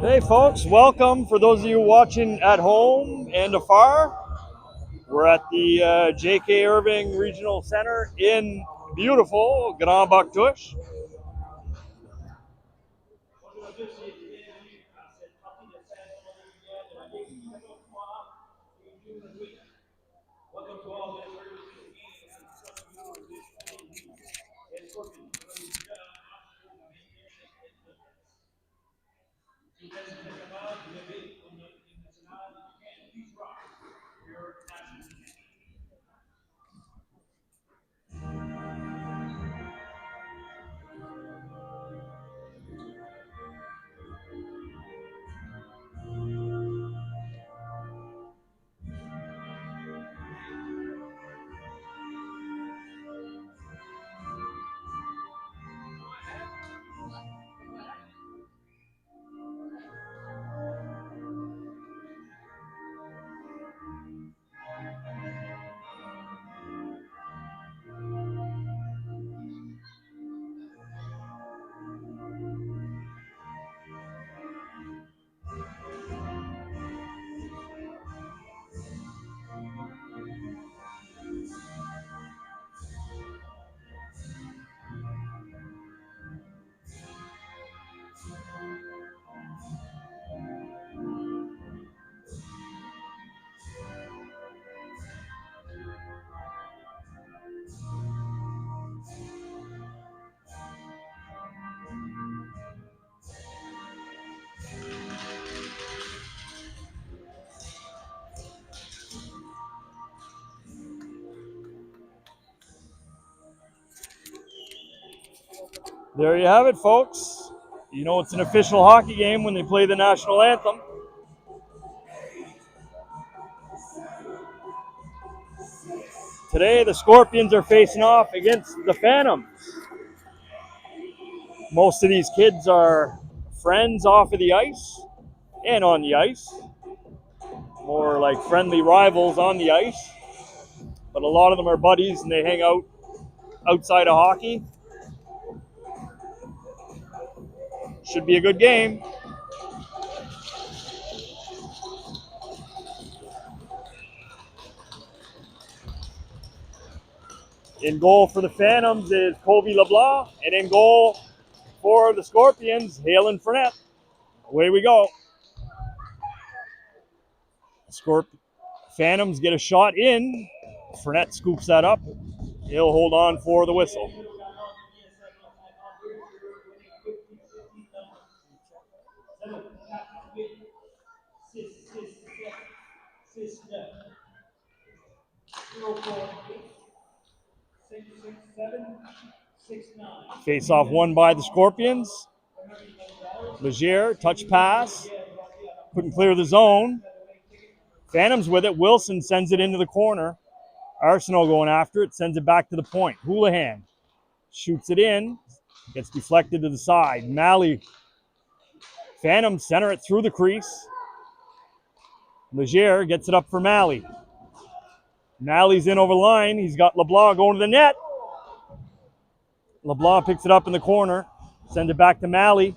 Hey folks, welcome. For those of you watching at home and afar, we're at the J.K. Irving Regional Center in beautiful Grand Bactouche. There you have it, folks. You know it's an official hockey game when they play the national anthem. Today, the Scorpions are facing off against the Phantoms. Most of these kids are friends off of the ice and on the ice. More like friendly rivals on the ice. But a lot of them are buddies and they hang out outside of hockey. Should be a good game. In goal for the Phantoms is Kobe LeBlanc, and in goal for the Scorpions, Halen Fournette. Away we go. Phantoms get a shot in. Fournette scoops that up. He'll hold on for the whistle. Face off won by the Scorpions. Legier, touch pass. Couldn't clear the zone. Phantoms with it. Wilson sends it into the corner. Arsenault going after it. Sends it back to the point. Houlihan shoots it in. Gets deflected to the side. Malley. Phantoms center it through the crease. Legier gets it up for Malley. Malley's in over the line. He's got LeBlanc going to the net. LeBlanc picks it up in the corner. Sends it back to Malley.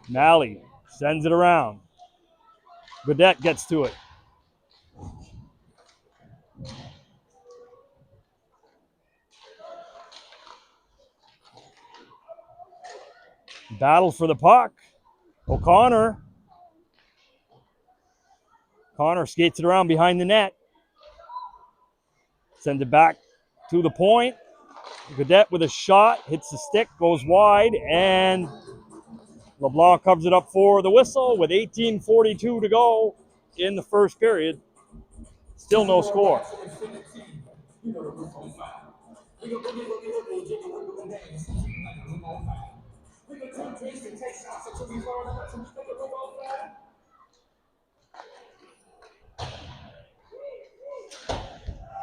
Malley sends it around. Godet gets to it. Battle for the puck. O'Connor skates it around behind the net. Sends it back to the point. Godet with a shot. Hits the stick. Goes wide. And LeBlanc covers it up for the whistle with 18:42 to go in the first period. Still no score.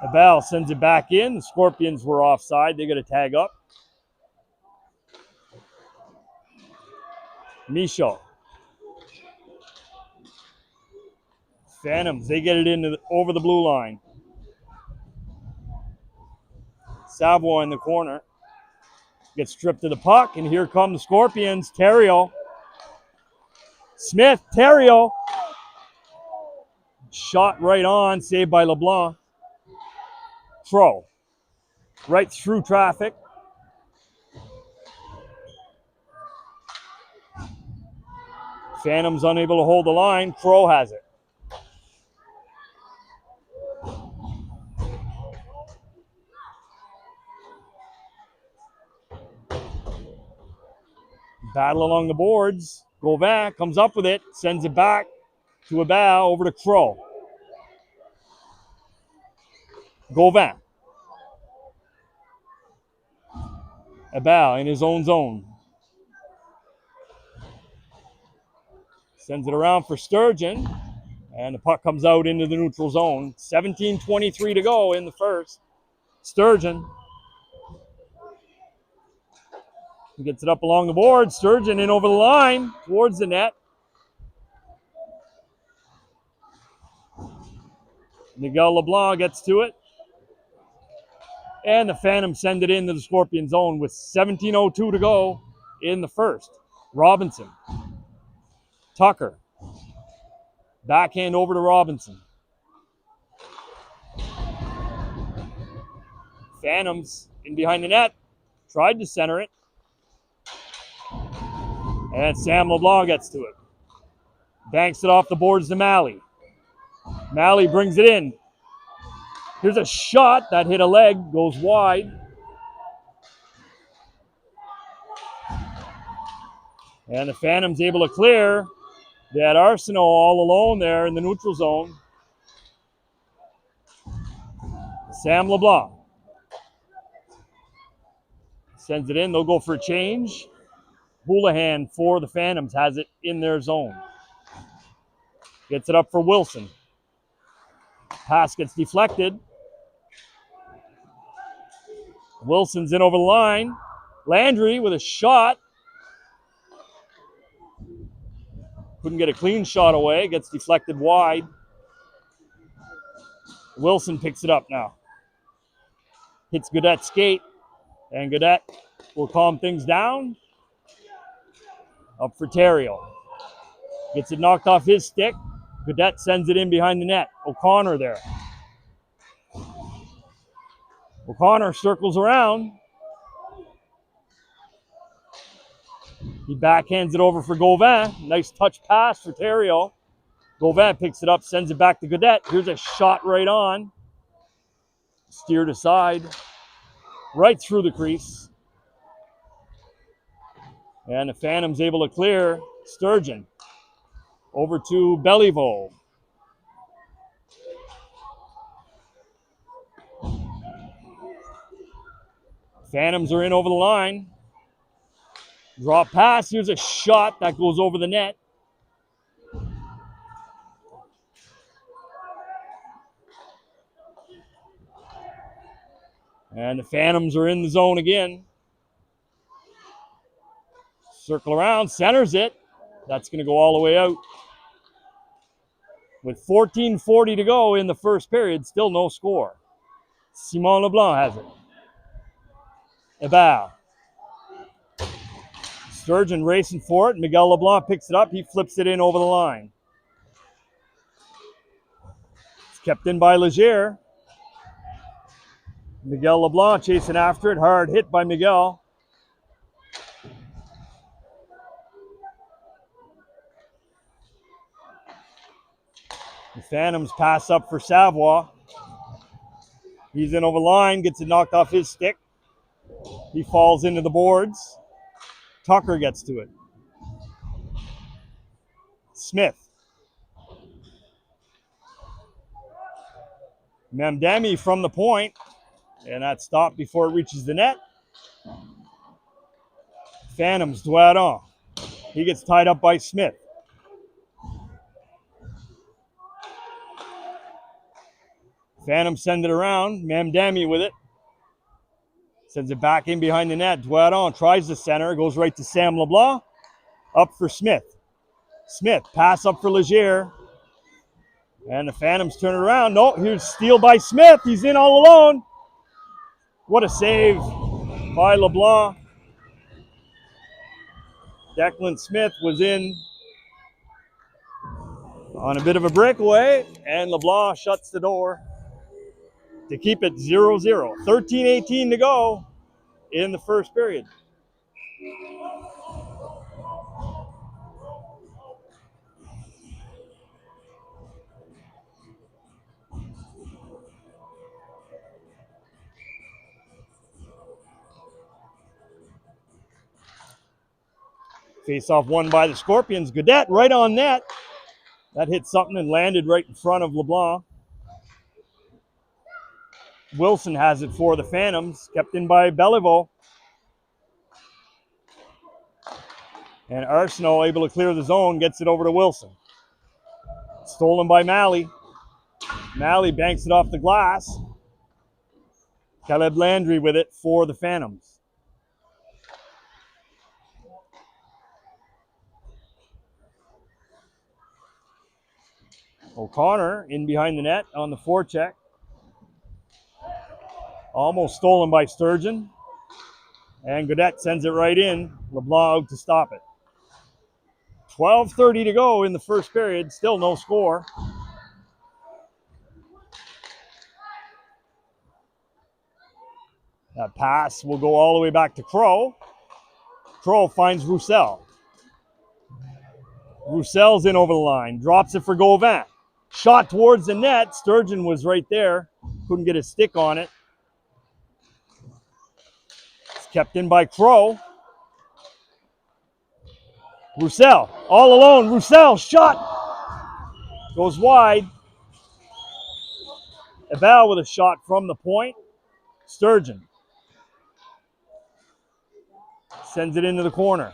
Abel sends it back in. The Scorpions were offside. They got to tag up. Michaud. Phantoms, they get it in over the blue line. Savoie in the corner. Gets stripped of the puck, and here come the Scorpions. Theriault. Smith, Theriault. Shot right on, saved by LeBlanc. Throw. Right through traffic. Phantoms unable to hold the line. Crow has it. Battle along the boards. Gauvin comes up with it, sends it back to Abel, over to Crow. Gauvin. Abel in his own zone. Sends it around for Sturgeon, and the puck comes out into the neutral zone. 17:23 to go in the first. Sturgeon. He gets it up along the board. Sturgeon in over the line towards the net. Miguel LeBlanc gets to it. And the Phantoms send it into the Scorpion zone with 17:02 to go in the first. Robinson. Tucker. Backhand over to Robinson. Phantoms in behind the net. Tried to center it. And Sam LeBlanc gets to it. Banks it off the boards to Malley. Malley brings it in. Here's a shot that hit a leg, goes wide. And the Phantoms able to clear. They had Arsenault all alone there in the neutral zone. Sam LeBlanc sends it in. They'll go for a change. Houlihan for the Phantoms has it in their zone. Gets it up for Wilson. Pass gets deflected. Wilson's in over the line. Landry with a shot. Couldn't get a clean shot away. Gets deflected wide. Wilson picks it up now. Hits Gaudette's skate. And Gaudette will calm things down. Up for Theriault. Gets it knocked off his stick. Gaudette sends it in behind the net. O'Connor there. O'Connor circles around. He backhands it over for Gauvin. Nice touch pass for Theriault. Gauvin picks it up, sends it back to Gaudette. Here's a shot right on. Steered aside. Right through the crease. And the Phantoms able to clear. Sturgeon. Over to Beliveau. Phantoms are in over the line. Drop pass. Here's a shot that goes over the net. And the Phantoms are in the zone again. Circle around, centers it. That's going to go all the way out. With 14:40 to go in the first period, still no score. Simon LeBlanc has it. Ebal. Sturgeon racing for it. Miguel LeBlanc picks it up. He flips it in over the line. It's kept in by Leger. Miguel LeBlanc chasing after it. Hard hit by Miguel. The Phantoms pass up for Savoie. He's in over the line, gets it knocked off his stick. He falls into the boards. Tucker gets to it. Smith. Mamdani from the point, and that stopped before it reaches the net. Phantoms, Douadon. He gets tied up by Smith. Phantom send it around. Mamdani with it. Sends it back in behind the net. Douadon tries the center. Goes right to Sam LeBlanc. Up for Smith. Smith, pass up for Leger. And the Phantoms turn it around. No, here's steal by Smith. He's in all alone. What a save by LeBlanc. Declan Smith was in on a bit of a breakaway, and LeBlanc shuts the door to keep it 0-0. 13:18 to go in the first period. Face-off won by the Scorpions. Godet right on net. That hit something and landed right in front of LeBlanc. Wilson has it for the Phantoms, kept in by Beliveau. And Arsenault able to clear the zone, gets it over to Wilson. Stolen by Malley. Malley banks it off the glass. Caleb Landry with it for the Phantoms. O'Connor in behind the net on the forecheck. Almost stolen by Sturgeon. And Godet sends it right in. LeBlanc out to stop it. 12:30 to go in the first period. Still no score. That pass will go all the way back to Crow. Crow finds Roussel. Roussel's in over the line. Drops it for Gauvin. Shot towards the net. Sturgeon was right there. Couldn't get his stick on it. It's kept in by Crow. Roussel, all alone. Roussel, shot. Goes wide. Ebal with a shot from the point. Sturgeon sends it into the corner.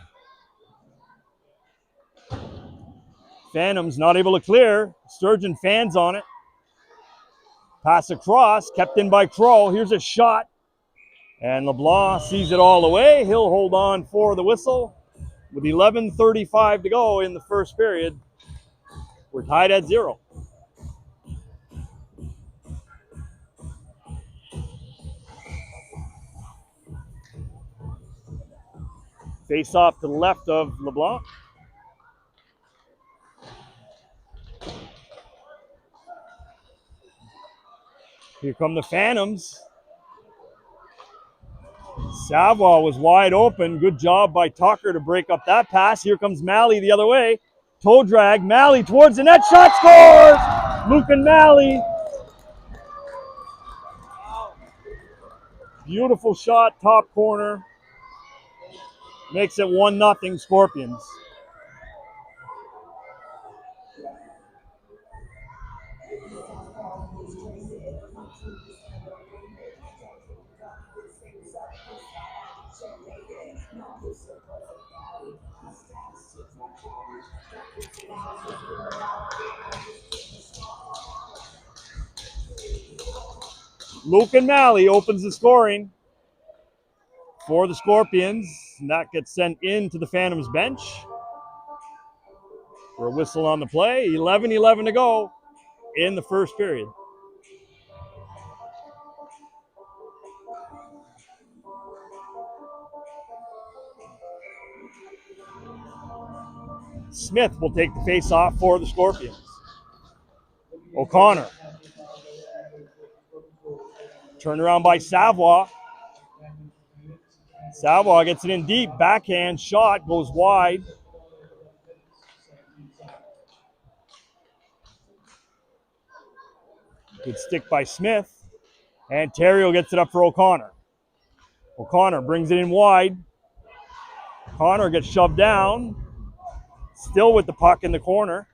Phantoms not able to clear. Sturgeon fans on it. Pass across, kept in by Crow. Here's a shot. And LeBlanc sees it all the way. He'll hold on for the whistle. With 11:35 to go in the first period, we're tied at 0. Face off to the left of LeBlanc. Here come the Phantoms. Savoie was wide open. Good job by Tucker to break up that pass. Here comes Malley the other way. Toe drag. Malley towards the net. Shot scores! Lucan Malley. Beautiful shot, top corner. Makes it 1-0 Scorpions. Lucan Malley opens the scoring for the Scorpions. And that gets sent into the Phantoms bench for a whistle on the play. 11:11 to go in the first period. Smith will take the face-off for the Scorpions. O'Connor. Turned around by Savoie. Savoie gets it in deep. Backhand shot goes wide. Good stick by Smith. And Terrio gets it up for O'Connor. O'Connor brings it in wide. O'Connor gets shoved down. Still with the puck in the corner.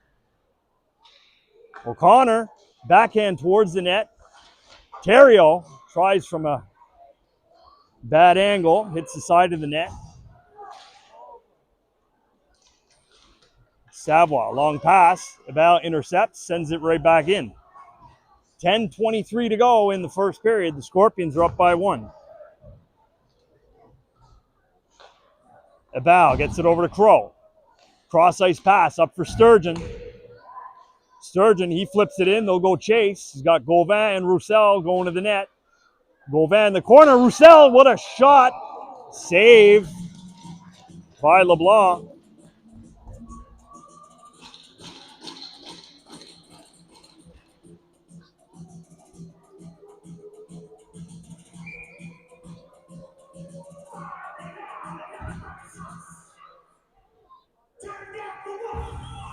O'Connor, backhand towards the net. Terrio tries from a bad angle, hits the side of the net. Savoie, long pass. Abel intercepts, sends it right back in. 10:23 to go in the first period. The Scorpions are up by 1. Abel gets it over to Crow. Cross-ice pass up for Sturgeon. Sturgeon, he flips it in. They'll go chase. He's got Gauvin and Roussel going to the net. Gauvin in the corner. Roussel, what a shot. Save by LeBlanc.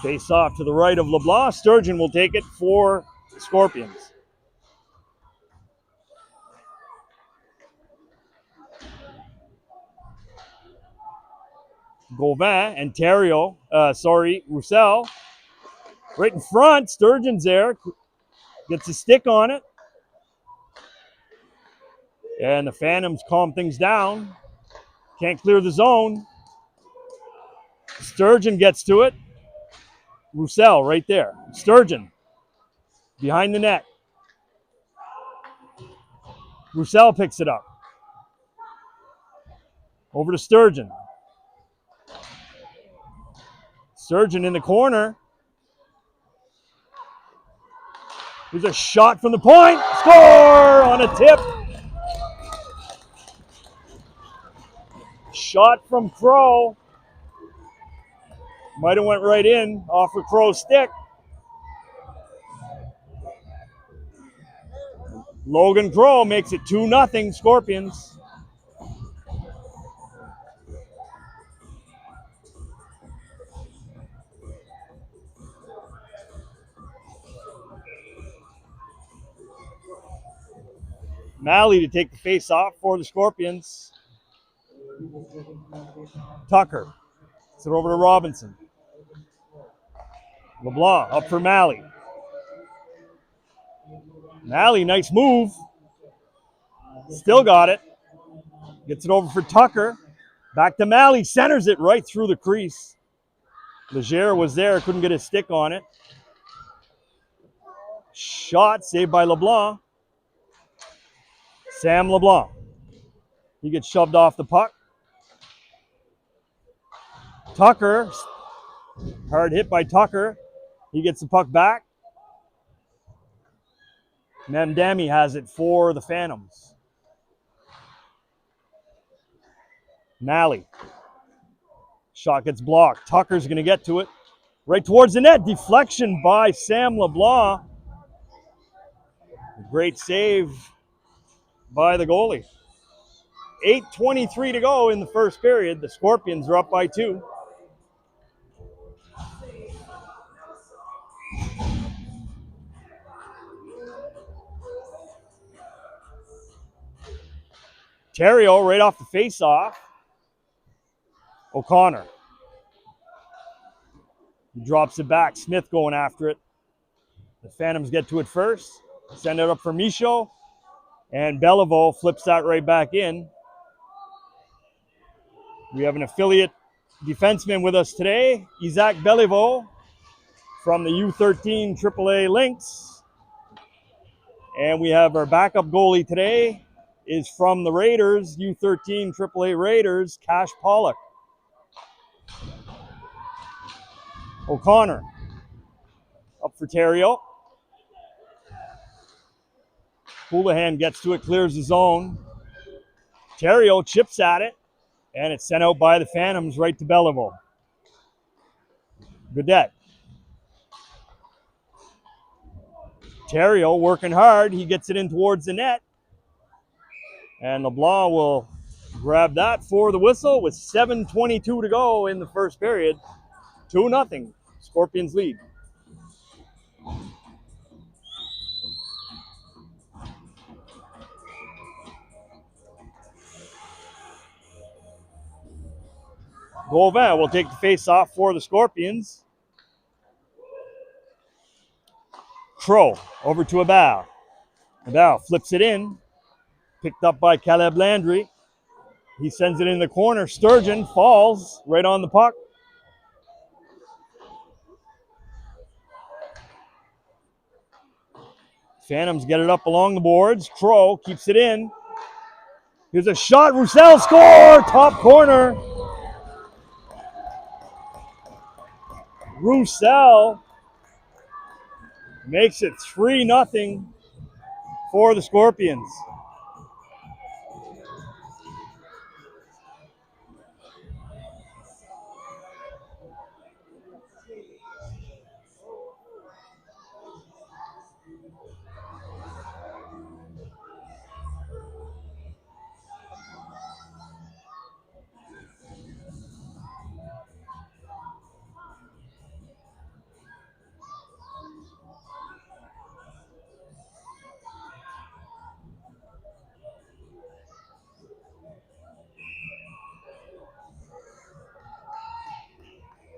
Face off to the right of LeBlanc. Sturgeon will take it for the Scorpions. Gauvin and Roussel. Right in front. Sturgeon's there. Gets a stick on it. And the Phantoms calm things down. Can't clear the zone. Sturgeon gets to it. Roussel right there. Sturgeon behind the net. Roussel picks it up. Over to Sturgeon. Sturgeon in the corner. There's a shot from the point. Score on a tip. Shot from Crow. Might have went right in off of Crow's stick. Logan Crow makes it 2-0 Scorpions. Malley to take the face off for the Scorpions. Tucker. It's it over to Robinson. LeBlanc up for Malley. Malley, nice move. Still got it. Gets it over for Tucker. Back to Malley. Centers it right through the crease. Leger was there. Couldn't get his stick on it. Shot saved by LeBlanc. Sam LeBlanc. He gets shoved off the puck. Tucker. Hard hit by Tucker. He gets the puck back. Mamdani has it for the Phantoms. Malley. Shot gets blocked. Tucker's going to get to it. Right towards the net. Deflection by Sam LeBlanc. Great save by the goalie. 8:23 to go in the first period. The Scorpions are up by 2. Terrio right off the face-off. O'Connor. He drops it back. Smith going after it. The Phantoms get to it first. Send it up for Michaud. And Beliveau flips that right back in. We have an affiliate defenseman with us today, Isaac Beliveau from the U13 AAA Lynx. And we have our backup goalie today is from the Raiders, U13 AAA Raiders, Cash Pollock. O'Connor up for Terrio. Houlihan gets to it, clears the zone. Terrio chips at it, and it's sent out by the Phantoms right to Beliveau. Goodette. Terrio working hard. He gets it in towards the net. And LeBlanc will grab that for the whistle with 7:22 to go in the first period. 2-0. Scorpions lead. Gauvin will take the face-off for the Scorpions. Crow over to Abal. Abal flips it in. Picked up by Caleb Landry. He sends it in the corner. Sturgeon falls right on the puck. Phantoms get it up along the boards. Crow keeps it in. Here's a shot. Roussel score! Top corner. Roussel makes it 3-0 for the Scorpions.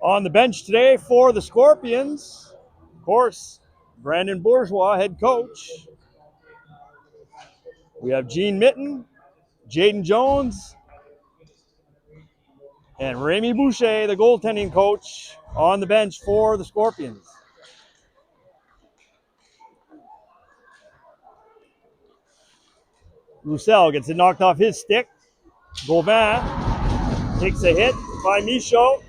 On the bench today for the Scorpions, of course, Brandon Bourgeois, head coach. We have Gene Mitten, Jaden Jones, and Remy Boucher, the goaltending coach, on the bench for the Scorpions. Roussel gets it knocked off his stick. Gauvin takes a hit by Michaud.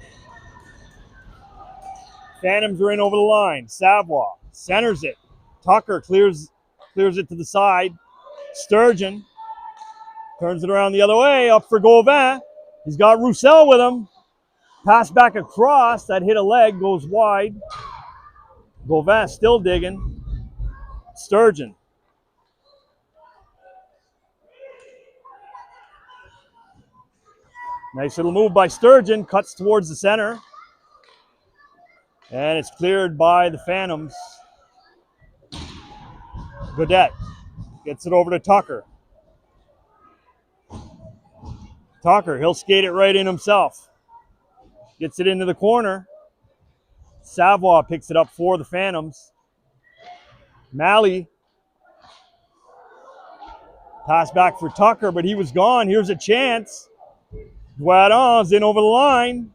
Phantoms are in over the line. Savoie centers it. Tucker clears it to the side. Sturgeon turns it around the other way. Up for Gauvin. He's got Roussel with him. Pass back across. That hit a leg. Goes wide. Gauvin still digging. Sturgeon. Nice little move by Sturgeon. Cuts towards the center. And it's cleared by the Phantoms. Gaudette gets it over to Tucker. Tucker, he'll skate it right in himself. Gets it into the corner. Savoie picks it up for the Phantoms. Malley. Pass back for Tucker, but he was gone. Here's a chance. Guadon's in over the line.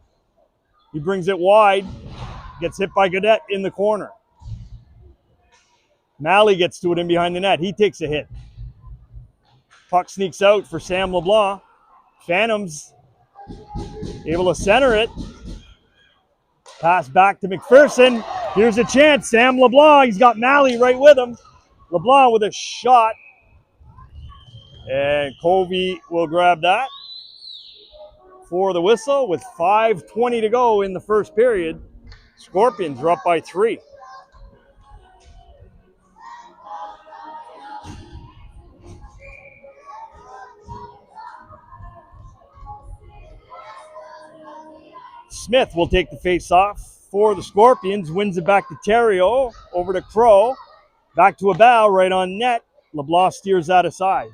He brings it wide. Gets hit by Gaudette in the corner. Malley gets to it in behind the net. He takes a hit. Puck sneaks out for Sam LeBlanc. Phantoms able to center it. Pass back to McPherson. Here's a chance. Sam LeBlanc. He's got Malley right with him. LeBlanc with a shot. And Covey will grab that for the whistle with 5:20 to go in the first period. Scorpions are up by 3. Smith will take the face-off for the Scorpions. Wins it back to Theriault. Over to Crow. Back to Abal right on net. LeBlanc steers that aside.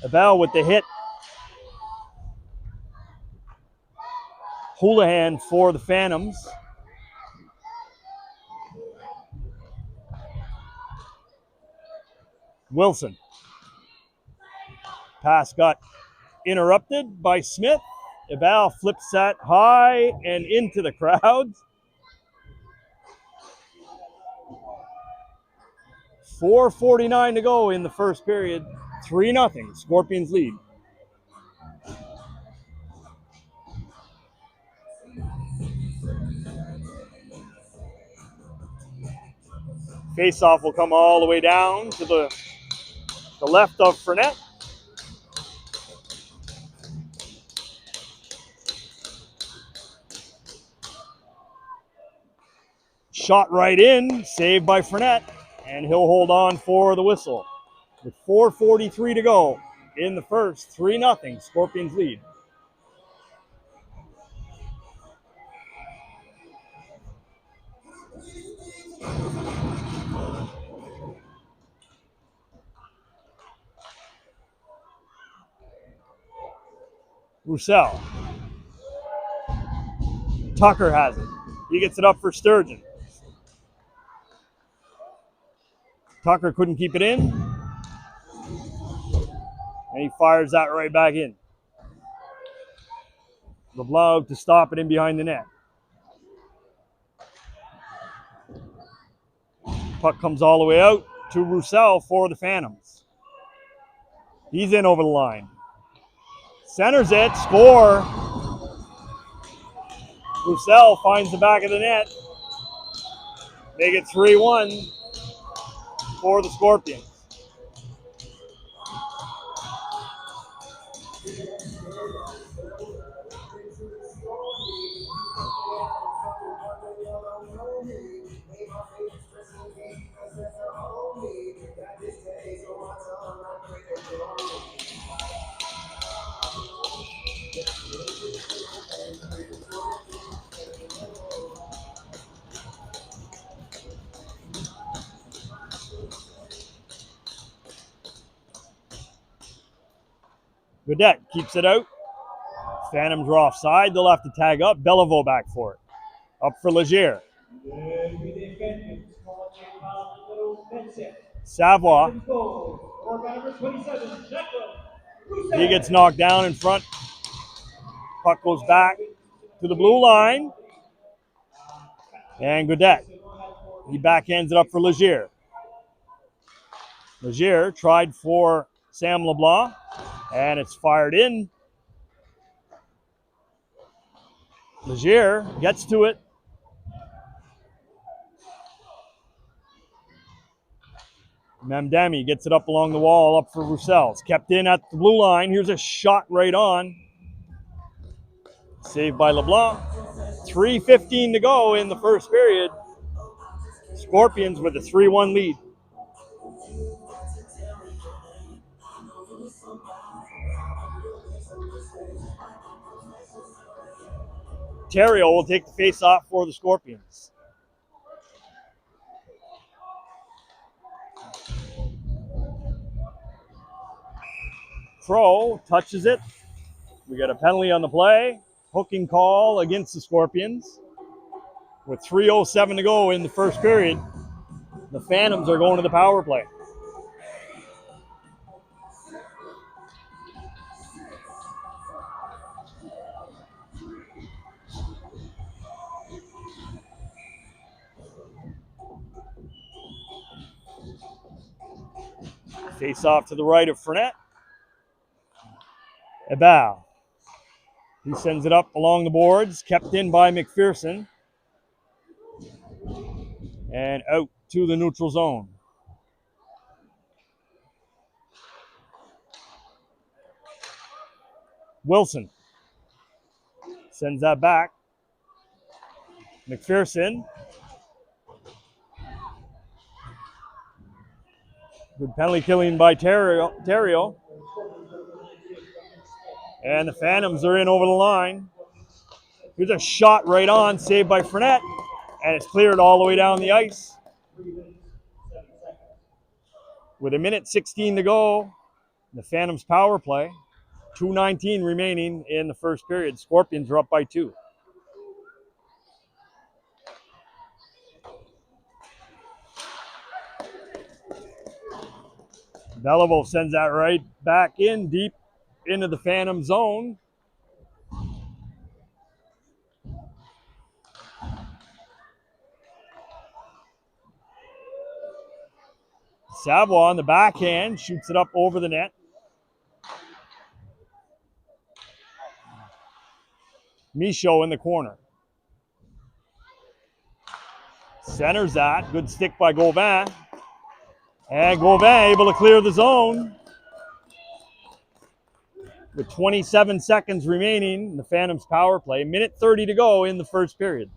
Abal with the hit. Houlihan for the Phantoms. Wilson. Pass got interrupted by Smith. Abal flips that high and into the crowd. 4:49 to go in the first period. 3-0. Scorpions lead. Face-off will come all the way down to the left of Fournette. Shot right in, saved by Fournette, and he'll hold on for the whistle. With 4:43 to go in the first, 3-0, Scorpions lead. Roussel Tucker has it. He gets it up for Sturgeon. Tucker couldn't keep it in. And he fires that right back in. LeBlanc to stop it in behind the net. Puck comes all the way out to Roussel for the Phantoms. He's in over the line. Centers it, score. Roussel finds the back of the net. Make it 3-1 for the Scorpions. Godet keeps it out. Phantoms are offside. They'll have to tag up. Bellevaux back for it. Up for Leger. Savoie. He gets knocked down in front. Puck goes back to the blue line. And Godet. He backhands it up for Leger. Leger tried for Sam LeBlanc. And it's fired in. Leger gets to it. Mamdani gets it up along the wall, up for Roussel. It's kept in at the blue line. Here's a shot right on. Saved by LeBlanc. 3:15 to go in the first period. Scorpions with a 3-1 lead. Terrio will take the face-off for the Scorpions. Crow touches it. We got a penalty on the play. Hooking call against the Scorpions. With 3:07 to go in the first period, the Phantoms are going to the power play. Face off to the right of Fournette. Ebal. He sends it up along the boards, kept in by McPherson. And out to the neutral zone. Wilson sends that back. McPherson. Good penalty killing by Terrio. And the Phantoms are in over the line. Here's a shot right on, saved by Fournette. And it's cleared all the way down the ice. With 1:16 to go, the Phantoms power play. 2:19 remaining in the first period. Scorpions are up by 2. Bellevaux sends that right back in deep into the Phantom zone. Savoie on the backhand, shoots it up over the net. Michaud in the corner. Centers that. Good stick by Gauvin. And Gauvin able to clear the zone. With 27 seconds remaining in the Phantoms power play. 1:30 to go in the first period.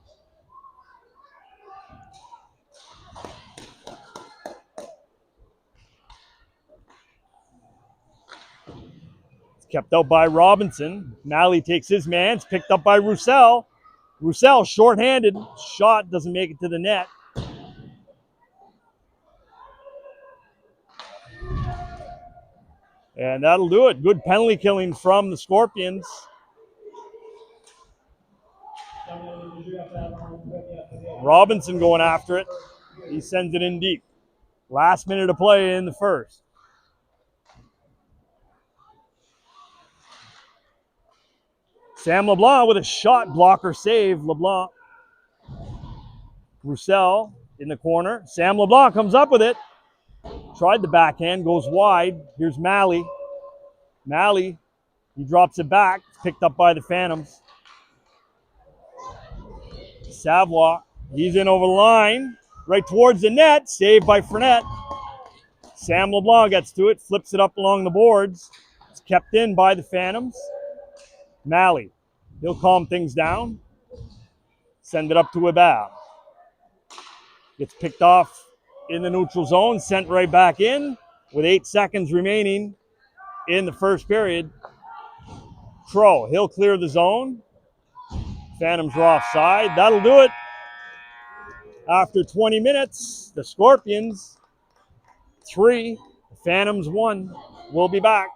It's kept out by Robinson. Nally takes his man. It's picked up by Roussel. Roussel shorthanded. Shot doesn't make it to the net. And that'll do it. Good penalty killing from the Scorpions. Robinson going after it. He sends it in deep. Last minute of play in the first. Sam LeBlanc with a shot blocker save. LeBlanc. Roussel in the corner. Sam LeBlanc comes up with it. Tried the backhand, goes wide. Here's Malley. Malley, he drops it back. Picked up by the Phantoms. Savoie, he's in over the line. Right towards the net. Saved by Fournette. Sam LeBlanc gets to it. Flips it up along the boards. It's kept in by the Phantoms. Malley, he'll calm things down. Send it up to Webab. Gets picked off in the neutral zone. Sent right back in with 8 seconds remaining in the first period. Crow, he'll clear the zone. Phantoms are offside. That'll do it. After 20 minutes, the Scorpions 3, the Phantoms 1. We'll be back.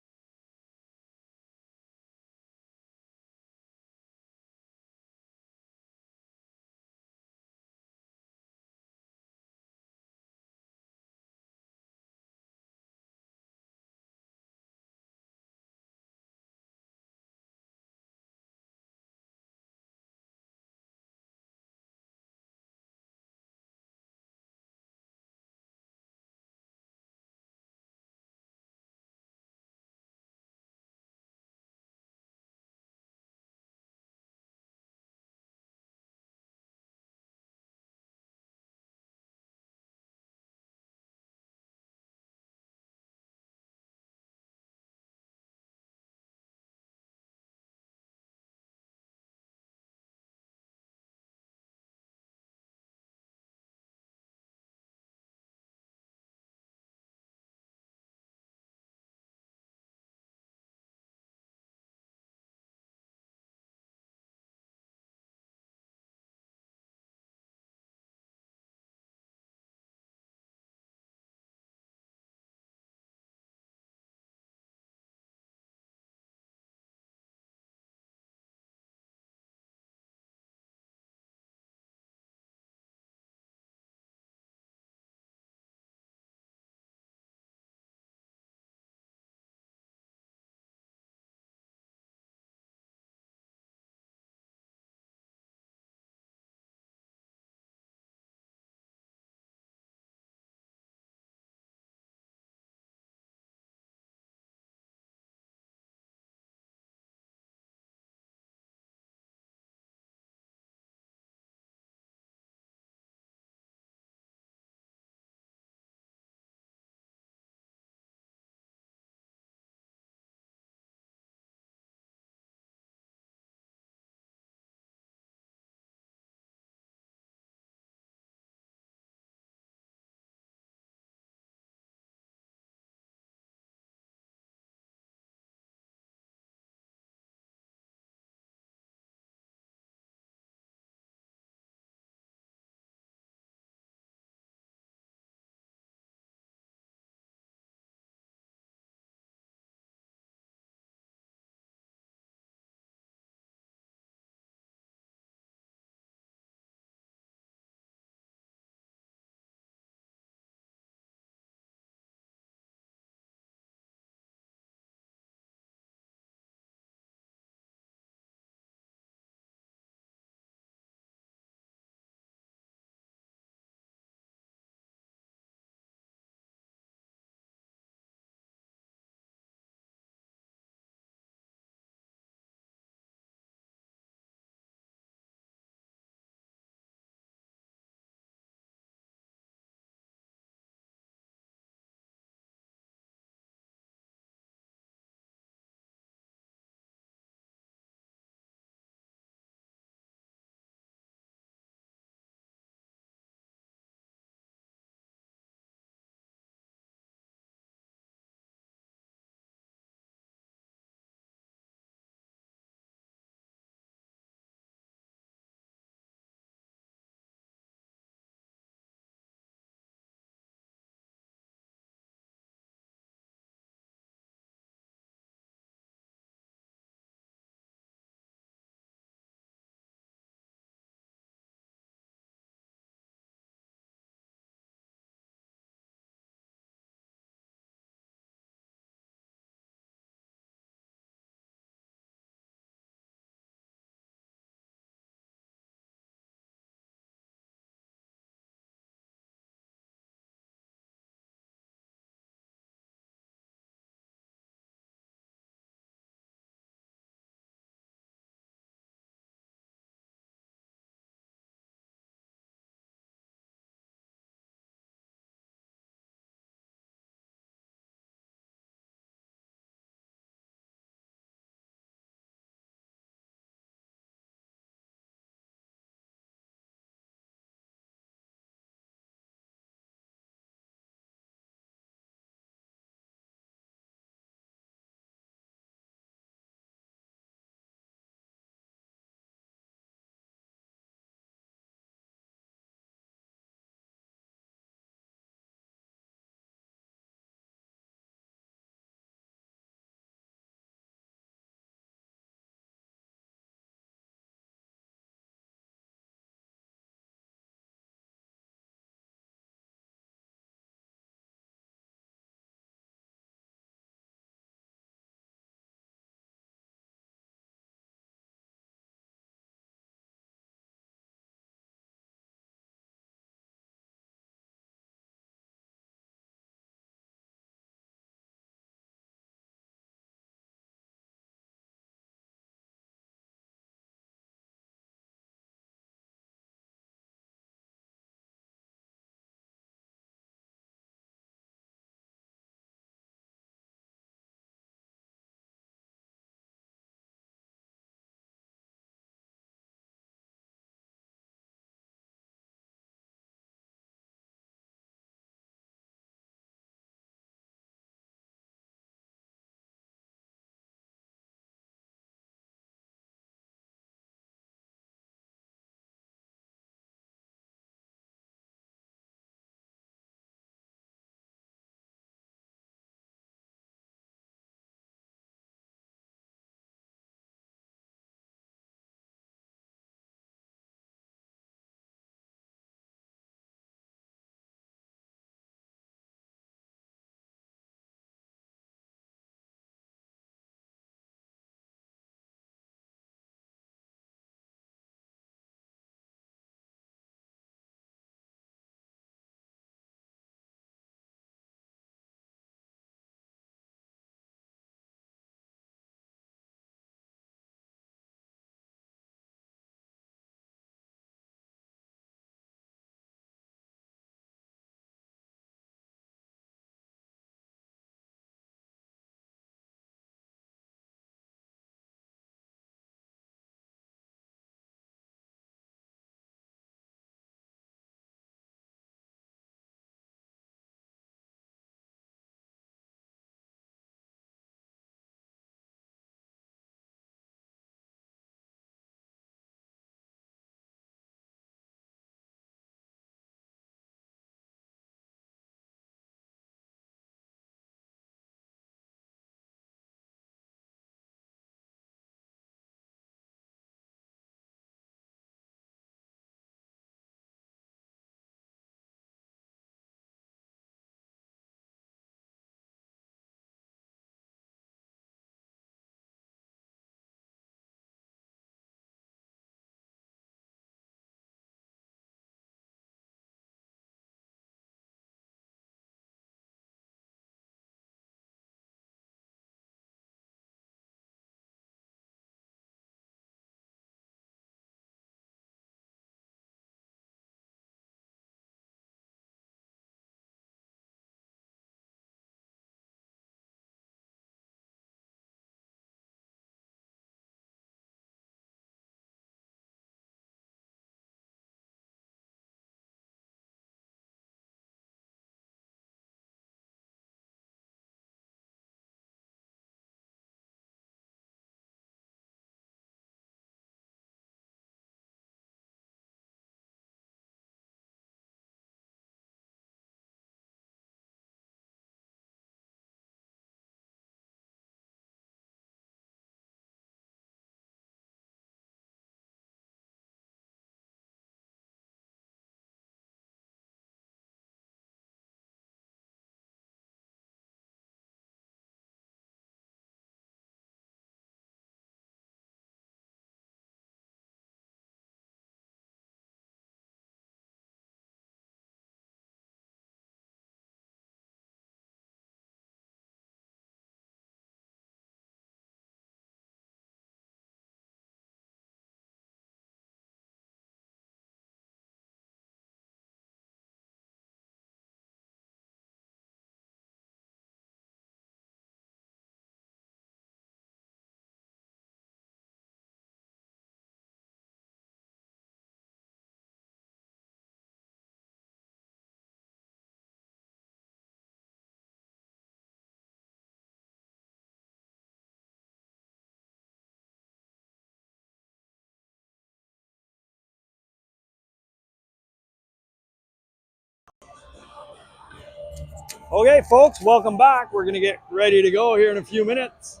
Okay, folks, welcome back. We're going to get ready to go here in a few minutes.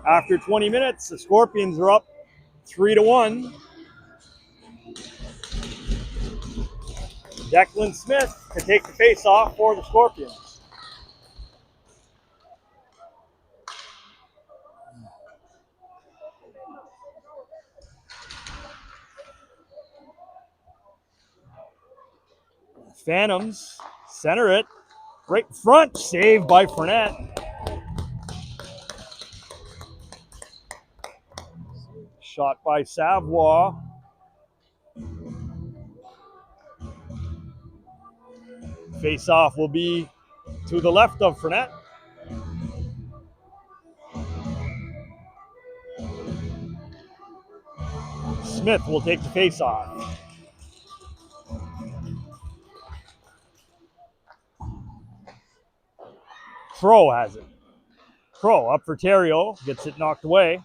After 20 minutes, the Scorpions are up 3-1. Declan Smith to take the face-off for the Scorpions. Phantoms center it right in front, saved by Fournette. Shot by Savoie. Face-off will be to the left of Fournette. Smith will take the face-off. Crow has it. Crow up for Theriault, gets it knocked away.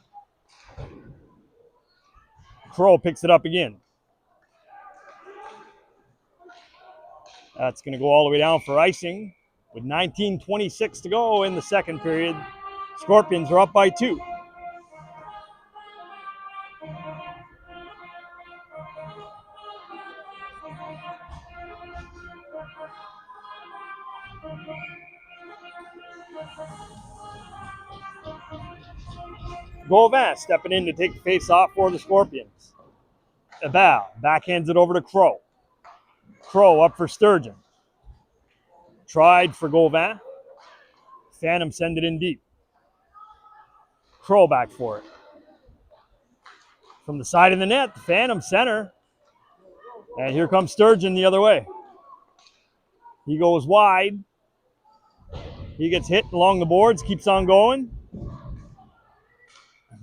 Crow picks it up again. That's going to go all the way down for icing. With 19:26 to go in the second period, Scorpions are up by 2. Gauvin stepping in to take the face off for the Scorpions. Ebal backhands it over to Crow. Crow up for Sturgeon. Tried for Gauvin. Phantom send it in deep. Crow back for it. From the side of the net, the Phantom center. And here comes Sturgeon the other way. He goes wide. He gets hit along the boards, keeps on going.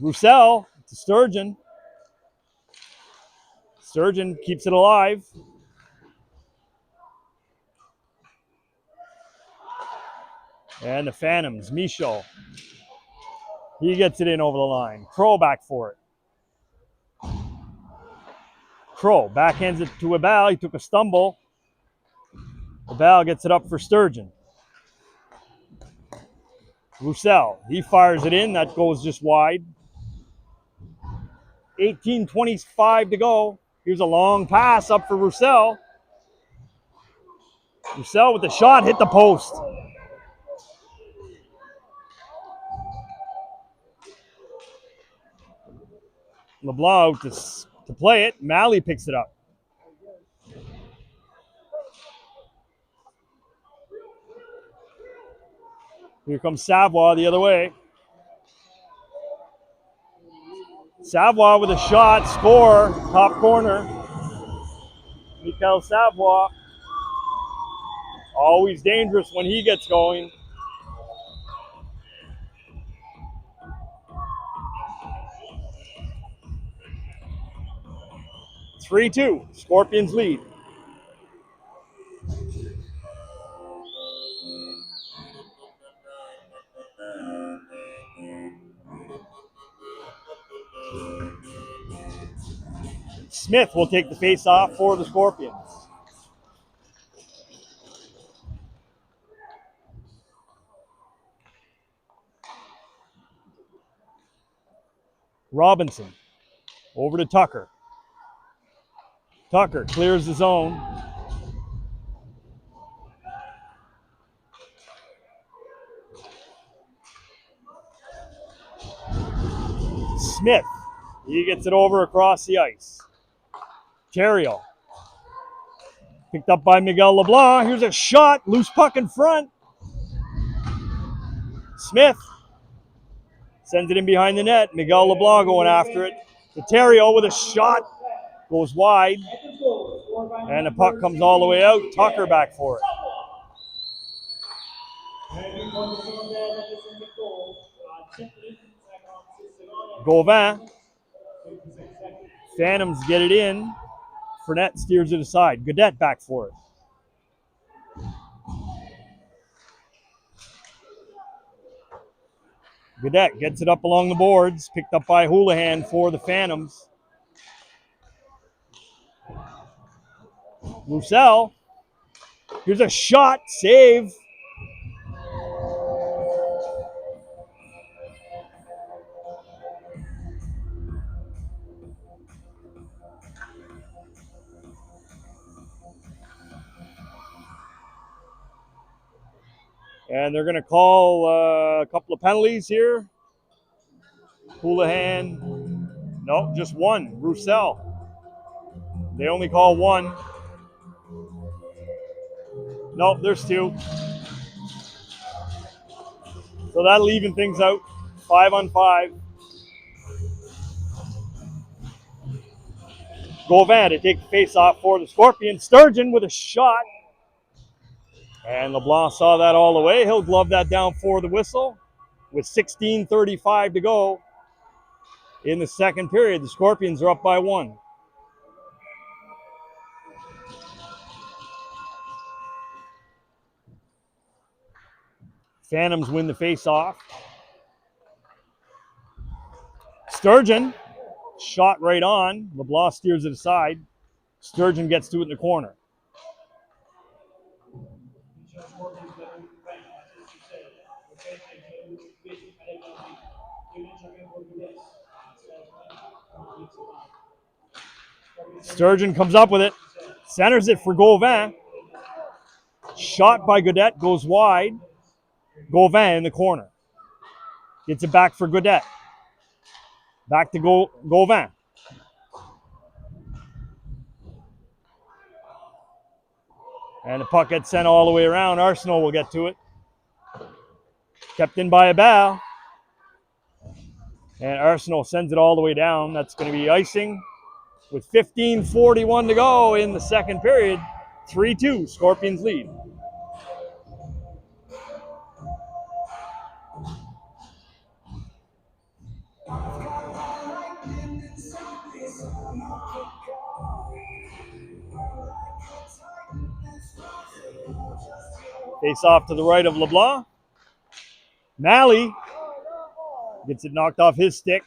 Roussel to Sturgeon. Sturgeon keeps it alive. And the Phantoms, Michaud. He gets it in over the line. Crow back for it. Crow backhands it to Ebal. He took a stumble. Ebal gets it up for Sturgeon. Roussel, he fires it in. That goes just wide. 18:25 to go. Here's a long pass up for Roussel. Roussel with the shot, hit the post. LeBlanc to play it. Malley picks it up. Here comes Savoie the other way. Savoie with a shot, score, top corner. Mikel Savoie, always dangerous when he gets going. It's 3-2, Scorpions lead. Smith will take the face-off for the Scorpions. Robinson over to Tucker. Tucker clears the zone. Smith, he gets it over across the ice. Theriault, picked up by Miguel LeBlanc. Here's a shot, loose puck in front. Smith sends it in behind the net. Miguel LeBlanc going after it. To Theriault with a shot, goes wide. And the puck comes all the way out. Tucker back for it. Gauvin. Phantoms get it in. Fournette steers it aside. Gaudette back for it. Gaudette gets it up along the boards. Picked up by Houlihan for the Phantoms. Roussel. Here's a shot. Save And they're going to call a couple of penalties here. Houlihan, no, just one. Roussel. They only call one. No, there's two. So that'll even things out. 5-on-5. Gauvin to take the face off for the Scorpions. Sturgeon with a shot. And LeBlanc saw that all the way. He'll glove that down for the whistle. With 16:35 to go in the second period. The Scorpions are up by 1. Phantoms win the face-off. Sturgeon, shot right on. LeBlanc steers it aside. Sturgeon gets to it in the corner. Sturgeon comes up with it. Centers it for Gauvin. Shot by Godet, goes wide. Gauvin in the corner. Gets it back for Godet. Back to Gauvin. And the puck gets sent all the way around. Arsenault will get to it. Kept in by Abel. And Arsenault sends it all the way down. That's going to be icing. With 15:41 to go in the second period. 3-2, Scorpions lead. Face off to the right of LeBlanc. Malley gets it knocked off his stick.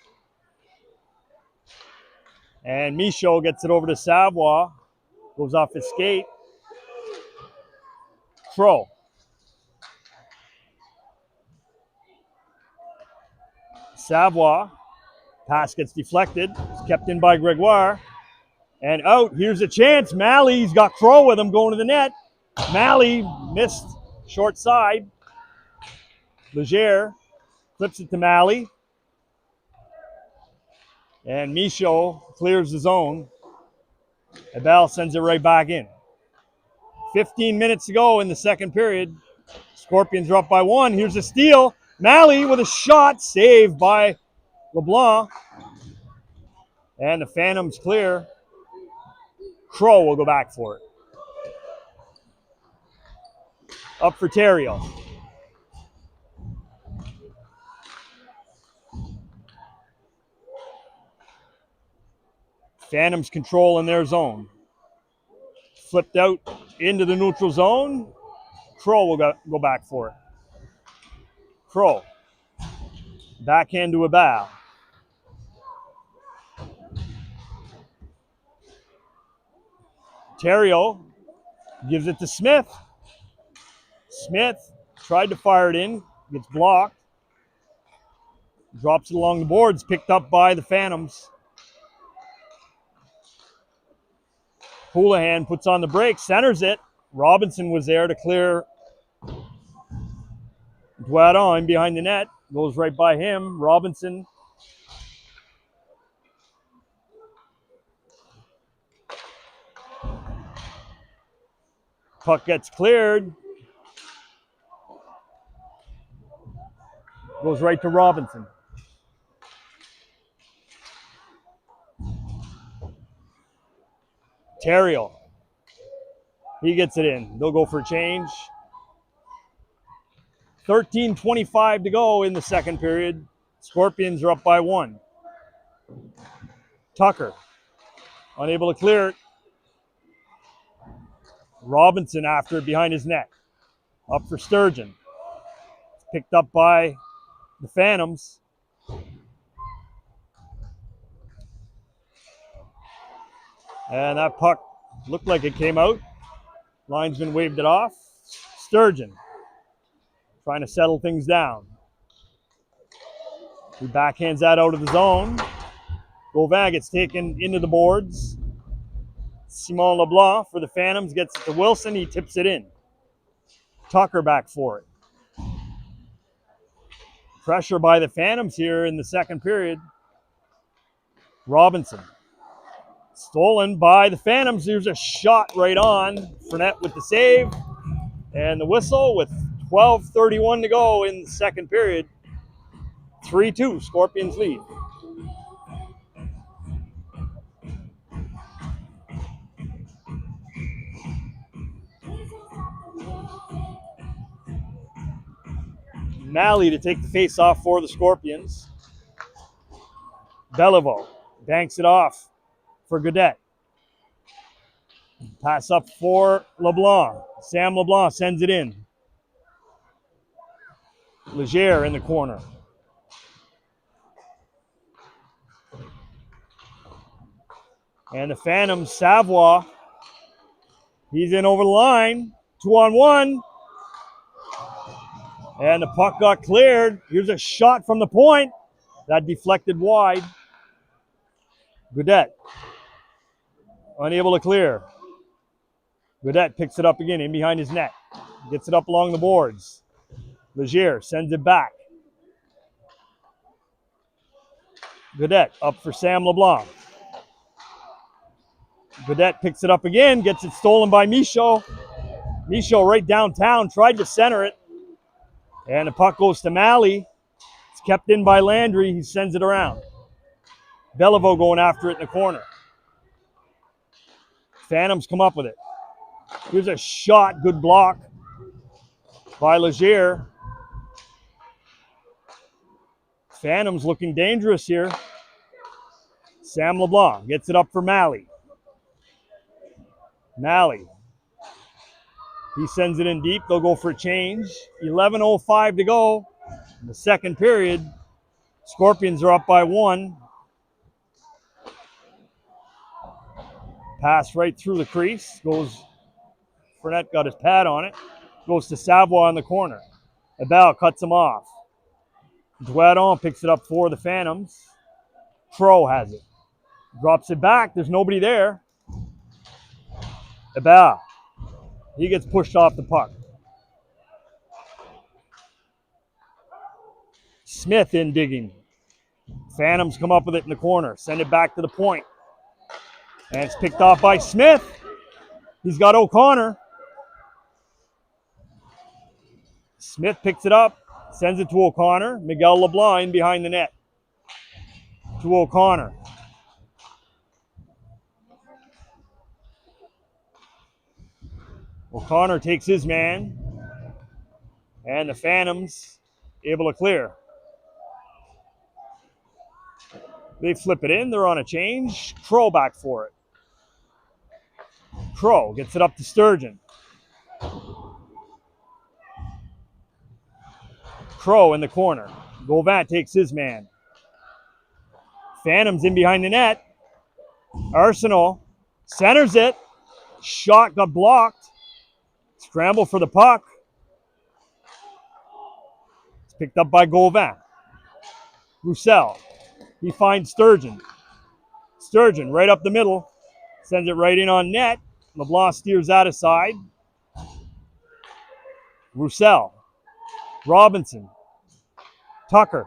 And Michaud gets it over to Savoie. Goes off his skate. Crow. Savoie. Pass gets deflected. It's kept in by Gregoire. And out. Here's a chance. Malley's got Crow with him going to the net. Malley missed short side. Leger flips it to Malley. And Michaud clears the zone. Abel sends it right back in. 15 minutes to go in the second period. Scorpions are up by 1. Here's a steal. Malley with a shot. Saved by LeBlanc. And the Phantoms clear. Crow will go back for it. Up for Theriault. Phantoms control in their zone. Flipped out into the neutral zone. Crow will go back for it. Crow. Backhand to Abel. Theriault gives it to Smith. Smith tried to fire it in. Gets blocked. Drops it along the boards. Picked up by the Phantoms. Houlihan puts on the brakes, centers it. Robinson was there to clear Drouin behind the net. Goes right by him. Robinson. Puck gets cleared. Goes right to Robinson. Theriault. He gets it in. They'll go for a change. 13:25 to go in the second period. Scorpions are up by 1. Tucker. Unable to clear it. Robinson after it behind his net. Up for Sturgeon. Picked up by the Phantoms. And that puck looked like it came out. Linesman waved it off. Sturgeon trying to settle things down. He backhands that out of the zone. Gauvin gets taken into the boards. Simon LeBlanc for the Phantoms gets it to Wilson. He tips it in. Tucker back for it. Pressure by the Phantoms here in the second period. Robinson. Stolen by the Phantoms. There's a shot right on. Fournette with the save. And the whistle with 12:31 to go in the second period. 3-2, Scorpions lead. Malley to take the face off for the Scorpions. Beliveau banks it off for Godet. Pass up for LeBlanc. Sam LeBlanc sends it in. Leger in the corner. And the Phantoms, Savoie. He's in over the line. 2-on-1. And the puck got cleared. Here's a shot from the point. That deflected wide. Godet. Unable to clear. Godet picks it up again in behind his net. Gets it up along the boards. Leger sends it back. Godet up for Sam LeBlanc. Godet picks it up again, gets it stolen by Michaud. Michaud right downtown, tried to center it. And the puck goes to Malley. It's kept in by Landry. He sends it around. Beliveau going after it in the corner. Phantoms come up with it. Here's a shot, good block by Leger. Phantoms looking dangerous here. Sam LeBlanc gets it up for Malley. Malley. He sends it in deep. They'll go for a change. 11:05 to go in the second period. Scorpions are up by 1. Pass right through the crease. Goes. Fournette got his pad on it. Goes to Savoie in the corner. Abel cuts him off. Drouin picks it up for the Phantoms. Crow has it. Drops it back. There's nobody there. Abel. He gets pushed off the puck. Smith in digging. Phantoms come up with it in the corner. Send it back to the point. And it's picked off by Smith. He's got O'Connor. Smith picks it up. Sends it to O'Connor. Miguel LeBlanc in behind the net. To O'Connor. O'Connor takes his man. And the Phantoms able to clear. They flip it in. They're on a change. Crow back for it. Crow gets it up to Sturgeon. Crow in the corner. Gauvin takes his man. Phantoms in behind the net. Arsenal centers it. Shot got blocked. Scramble for the puck. It's picked up by Gauvin. Roussel. He finds Sturgeon. Sturgeon right up the middle. Sends it right in on net. LeBlanc steers that aside. Roussel. Robinson. Tucker.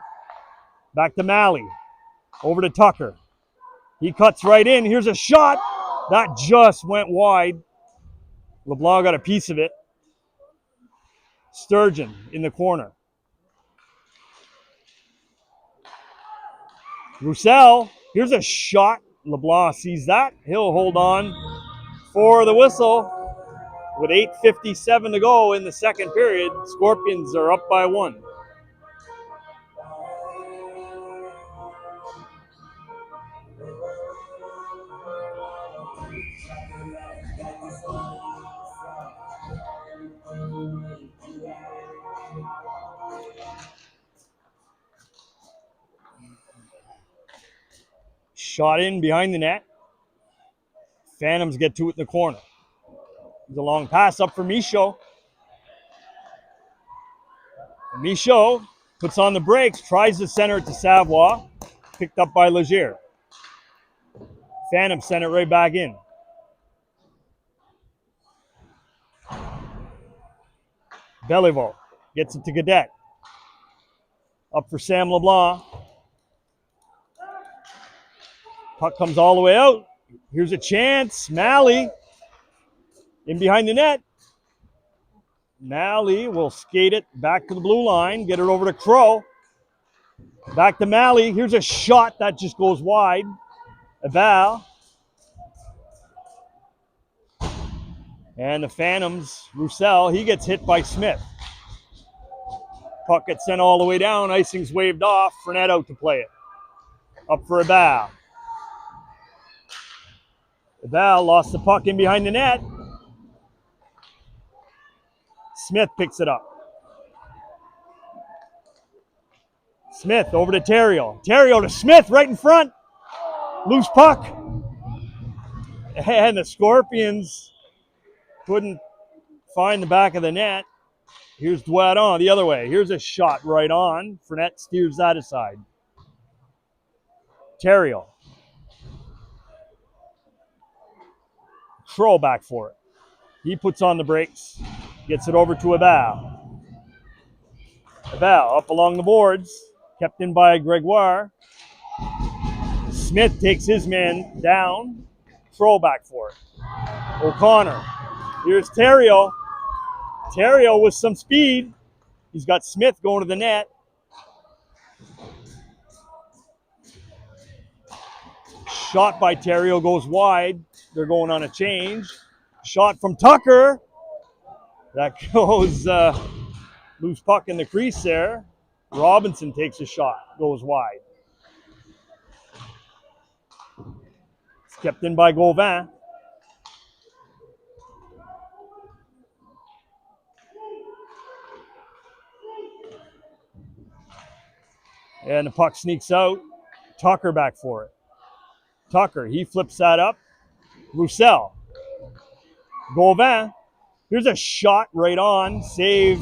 Back to Malley. Over to Tucker. He cuts right in. Here's a shot. That just went wide. LeBlanc got a piece of it. Sturgeon in the corner. Roussel. Here's a shot. LeBlanc sees that. He'll hold on for the whistle. With 8:57 to go in the second period, Scorpions are up by 1. Shot in behind the net. Phantoms get to it in the corner. There's a long pass up for Michaud. Michaud puts on the brakes, tries to center it to Savoie. Picked up by Leger. Phantoms send it right back in. Beliveau gets it to Godet. Up for Sam LeBlanc. Puck comes all the way out. Here's a chance. Malley in behind the net. Malley will skate it back to the blue line. Get it over to Crow. Back to Malley. Here's a shot that just goes wide. Eval. And the Phantoms, Roussel, he gets hit by Smith. Puck gets sent all the way down. Icing's waved off. Fournette out to play it. Up for Eval. Eval lost the puck in behind the net. Smith picks it up. Smith over to Theriault. Theriault to Smith right in front. Loose puck. And the Scorpions couldn't find the back of the net. Here's Dwardon the other way. Here's a shot right on. Fournette steers that aside. Theriault. Crow back for it. He puts on the brakes. Gets it over to Eval. Eval up along the boards. Kept in by Gregoire. Smith takes his man down. Crow back for it. O'Connor. Here's Theriault. Theriault with some speed. He's got Smith going to the net. Shot by Theriault goes wide. They're going on a change. Shot from Tucker. That goes loose puck in the crease there. Robinson takes a shot. Goes wide. It's kept in by Gauvin. And the puck sneaks out. Tucker back for it. Tucker, he flips that up. Roussel. Gauvin. Here's a shot right on. Save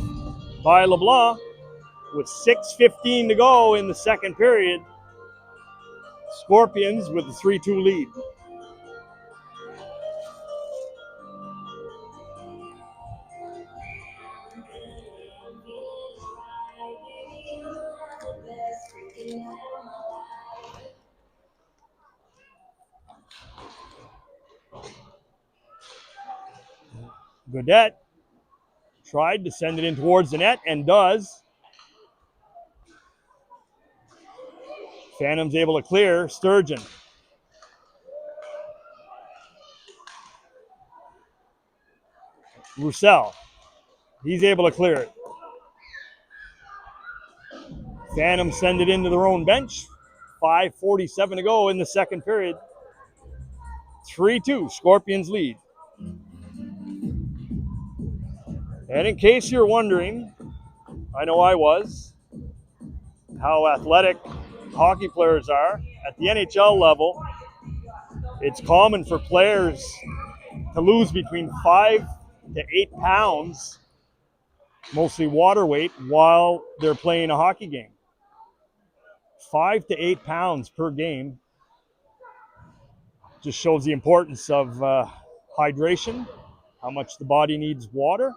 by LeBlanc. With 6:15 to go in the second period. Scorpions with the 3-2 lead. Gaudette tried to send it in towards the net and does. Phantom's able to clear. Sturgeon. Roussel. He's able to clear it. Phantoms send it into their own bench. 5:47 to go in the second period. 3-2, Scorpions lead. And in case you're wondering, I know I was, how athletic hockey players are, at the NHL level, it's common for players to lose between 5 to 8 pounds, mostly water weight, while they're playing a hockey game. 5 to 8 pounds per game. Just shows the importance of hydration, how much the body needs water.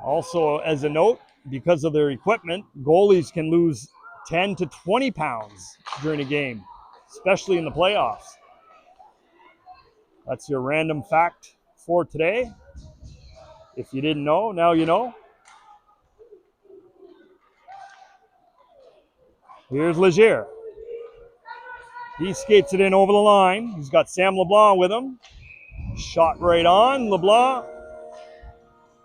Also, as a note, because of their equipment, goalies can lose 10 to 20 pounds during a game, especially in the playoffs. That's your random fact for today. If you didn't know, now you know. Here's Leger. He skates it in over the line. He's got Sam LeBlanc with him. Shot right on. LeBlanc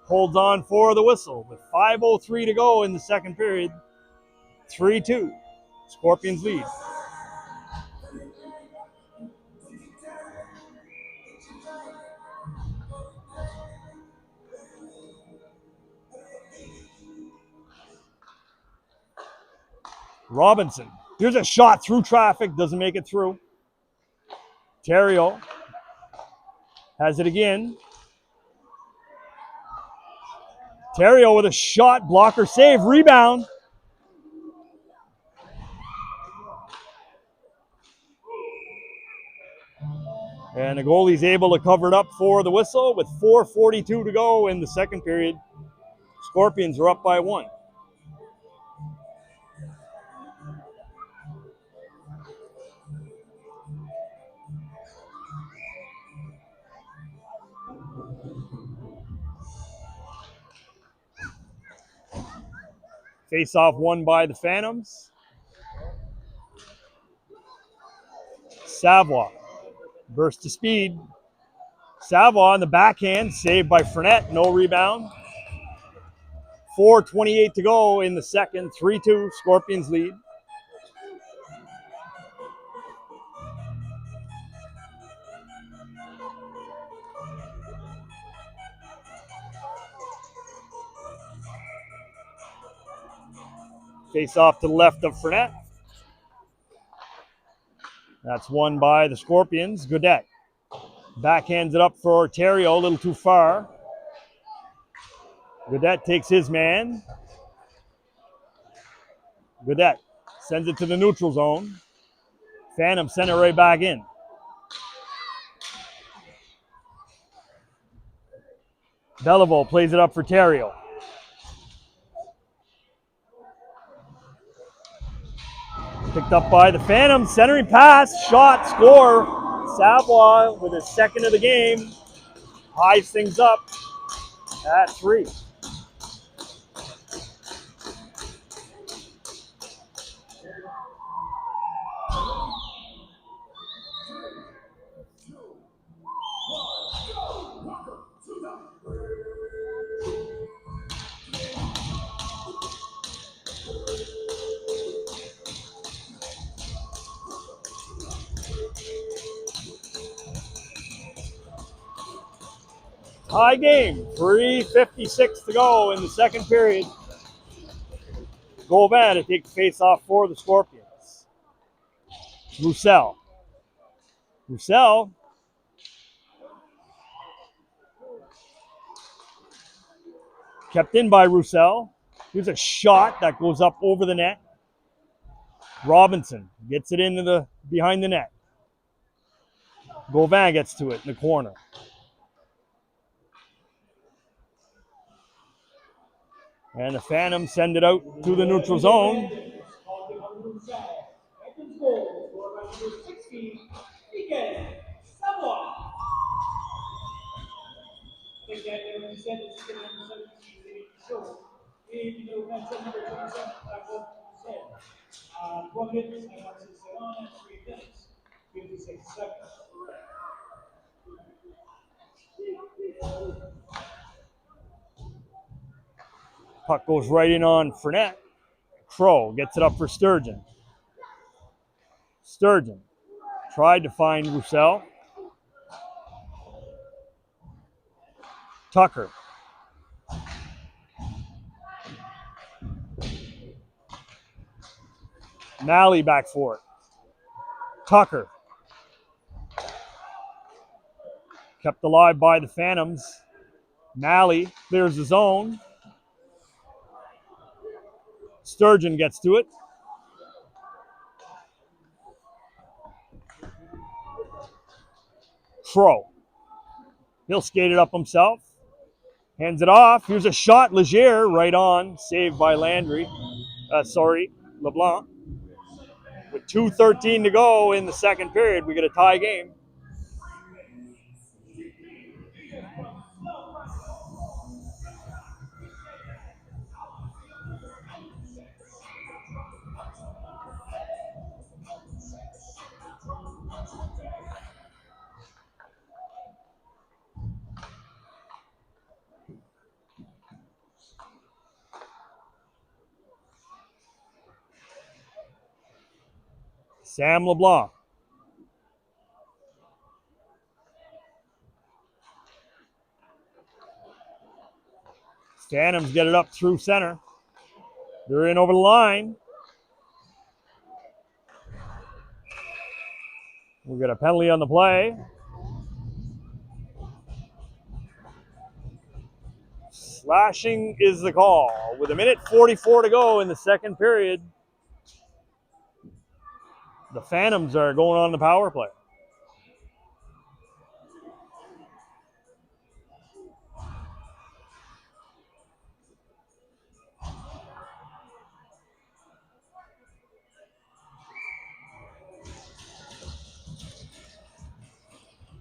holds on for the whistle with 5:03 to go in the second period. 3-2. Scorpions lead. Robinson. Here's a shot through traffic. Doesn't make it through. Theriault has it again. Theriault with a shot. Blocker save. Rebound. And the goalie's able to cover it up for the whistle with 4:42 to go in the second period. Scorpions are up by 1. Face-off won by the Phantoms. Savoie. Burst to speed. Savoie on the backhand. Saved by Fournette. No rebound. 4:28 to go in the second. 3-2. Scorpions lead. Face off to the left of Fournette. That's won by the Scorpions. Godet. Backhands it up for Theriault, a little too far. Godet takes his man. Godet sends it to the neutral zone. Phantom sent it right back in. Beliveau plays it up for Theriault. Picked up by the Phantom. Centering pass. Shot. Score. Savoie with his second of the game. Highs things up at 3. High game, 3:56 to go in the second period. Gauvin to take the face-off for the Scorpions. Roussel. Roussel. Kept in by Roussel. Here's a shot that goes up over the net. Robinson gets it into the behind the net. Gauvin gets to it in the corner. And the Phantoms send it out to the neutral zone. Puck goes right in on Fournette. Crow gets it up for Sturgeon. Sturgeon tried to find Roussel. Tucker. Malley back for it. Tucker. Kept alive by the Phantoms. Malley clears the zone. Sturgeon gets to it. Crow. He'll skate it up himself. Hands it off. Here's a shot. Leger right on. Saved by Landry. LeBlanc. With 2:13 to go in the second period, we get a tie game. Sam LeBlanc. Phantoms get it up through center. They're in over the line. We'll get a penalty on the play. Slashing is the call. With 1:44 to go in the second period, the Phantoms are going on the power play.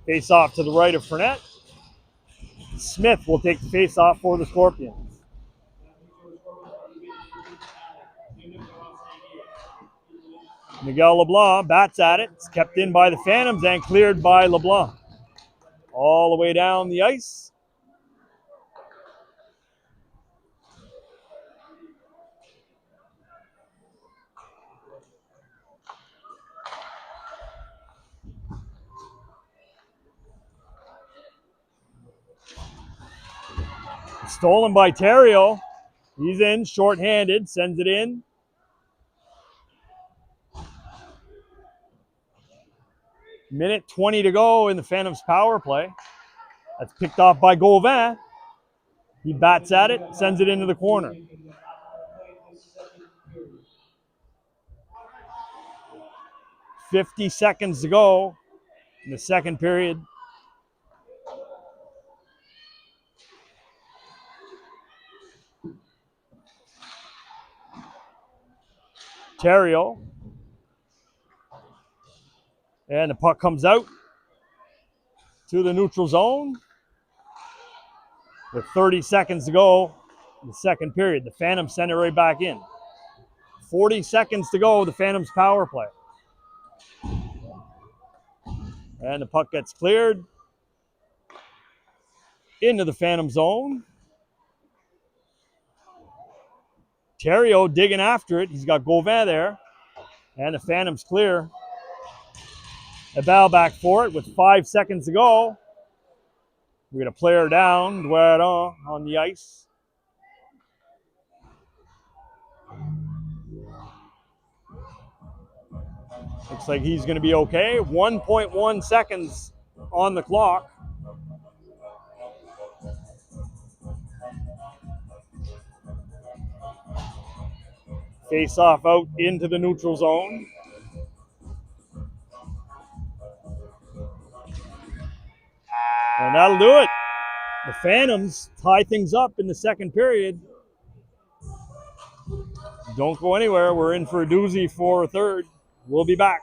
Face off to the right of Fournette. Smith will take the face off for the Scorpions. Miguel LeBlanc bats at it. It's kept in by the Phantoms and cleared by LeBlanc. All the way down the ice. Stolen by Terrio. He's in, shorthanded, sends it in. Minute 20 to go in the Phantoms power play. That's picked off by Gauvin. He bats at it, sends it into the corner. 50 seconds to go in the second period. Terrio. And the puck comes out to the neutral zone. With 30 seconds to go in the second period. The Phantoms send it right back in. 40 seconds to go, the Phantoms power play. And the puck gets cleared into the Phantom zone. Terrio digging after it. He's got Gauvin there. And the Phantoms clear. A bow back for it with 5 seconds to go. We're going to player down, Dueron on the ice. Looks like he's going to be okay. 1.1 seconds on the clock. Face off out into the neutral zone. And that'll do it. The Phantoms tie things up in the second period. Don't go anywhere. We're in for a doozy for a third. We'll be back.